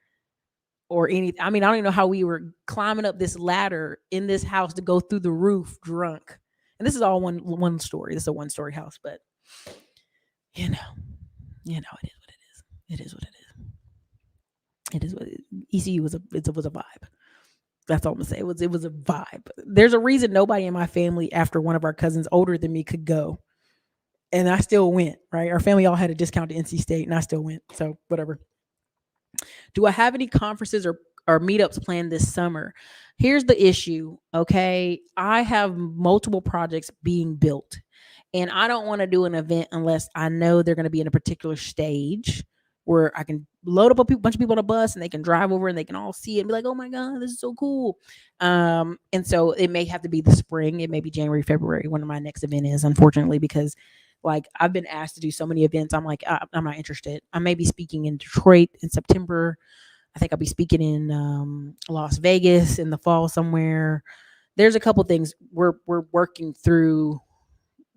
or anything. I don't even know how we were climbing up this ladder in this house to go through the roof drunk. And this is all one story. This is a 1-story house, but it is what it is. It is what it is. It is what it is. ECU was a vibe. That's all I'm gonna say. It was a vibe. There's a reason nobody in my family, after one of our cousins older than me, could go. And I still went, right? Our family all had a discount to NC State, and I still went. So whatever. Do I have any conferences or meetups planned this summer? Here's the issue, okay? I have multiple projects being built, and I don't want to do an event unless I know they're going to be in a particular stage where I can load up a bunch of people on a bus and they can drive over and they can all see it and be like, oh my God, this is so cool. And so it may have to be the spring. It may be January, February when my next event is, unfortunately, because like I've been asked to do so many events. I'm like, I'm not interested. I may be speaking in Detroit in September. I think I'll be speaking in Las Vegas in the fall somewhere. There's a couple things we're working through.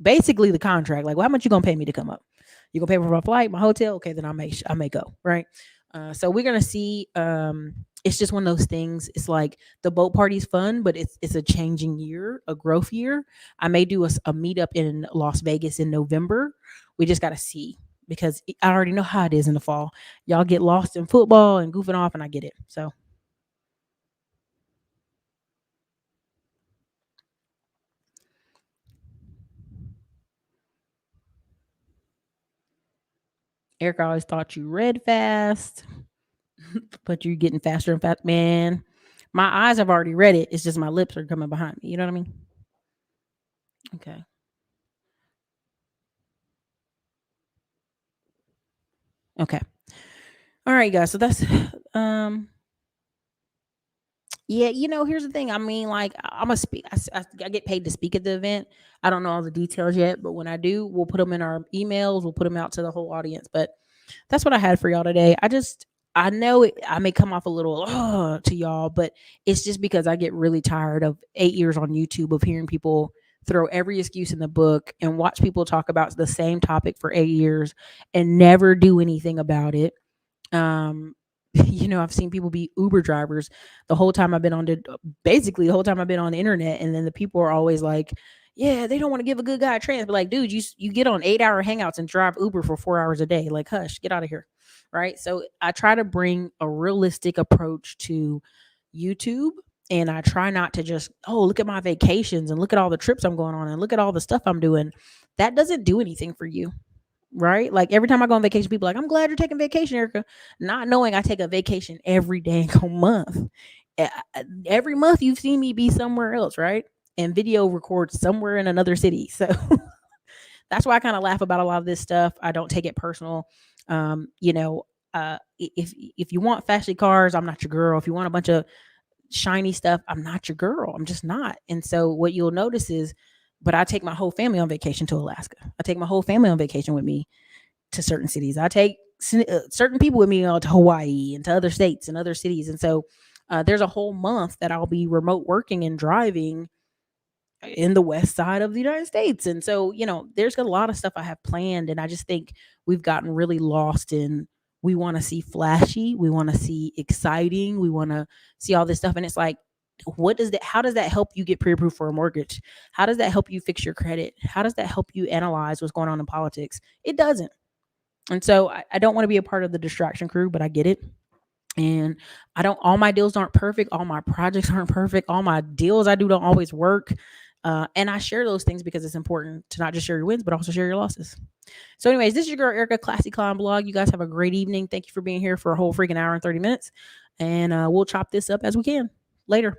Basically the contract, like, well, how much you gonna pay me to come up? You gonna pay for my flight, my hotel? Okay, then I may go, right? So we're gonna see. It's just one of those things. It's like the boat party's fun, but it's a changing year, a growth year. I may do a meetup in Las Vegas in November. We just gotta see, because I already know how it is in the fall. Y'all get lost in football and goofing off, and I get it. So Ericka always thought you read fast, but you're getting faster and fast. Man, my eyes have already read it. It's just my lips are coming behind me. You know what I mean? Okay. Okay. All right, guys. So that's yeah, here's the thing. I mean, like, I'm a speak. I get paid to speak at the event. I don't know all the details yet, but when I do, we'll put them in our emails. We'll put them out to the whole audience. But that's what I had for y'all today. I know I may come off a little to y'all, but it's just because I get really tired of 8 years on YouTube of hearing people throw every excuse in the book and watch people talk about the same topic for 8 years and never do anything about it. Um, I've seen people be Uber drivers the whole time I've been on basically the whole time I've been on the internet, and then the people are always like, yeah, they don't want to give a good guy a chance. But like, dude, you get on 8-hour hangouts and drive Uber for 4 hours a day. Like, hush, get out of here. Right. So I try to bring a realistic approach to YouTube. And I try not to just, look at my vacations and look at all the trips I'm going on and look at all the stuff I'm doing. That doesn't do anything for you. Right. Like every time I go on vacation, people are like, I'm glad you're taking vacation, Ericka. Not knowing I take a vacation every dang month. Every month you've seen me be somewhere else. Right. And video record somewhere in another city. So that's why I kind of laugh about a lot of this stuff. I don't take it personal. If you want flashy cars, I'm not your girl. If you want a bunch of shiny stuff, I'm not your girl. I'm just not. And so what you'll notice is, but I take my whole family on vacation to Alaska. I take my whole family on vacation with me to certain cities. I take certain people with me to Hawaii and to other states and other cities. And so there's a whole month that I'll be remote working and driving in the west side of the United States. And so, there's a lot of stuff I have planned. And I just think we've gotten really lost in, we want to see flashy, we want to see exciting, we want to see all this stuff. And it's like, how does that help you get pre-approved for a mortgage? How does that help you fix your credit? How does that help you analyze what's going on in politics? It doesn't. And so I don't want to be a part of the distraction crew, but I get it. And all my deals aren't perfect. All my projects aren't perfect. All my deals I do don't always work. And I share those things because it's important to not just share your wins, but also share your losses. So anyways, this is your girl, Ericka, Classy Climb Blog. You guys have a great evening. Thank you for being here for a whole freaking hour and 30 minutes. And we'll chop this up as we can. Later.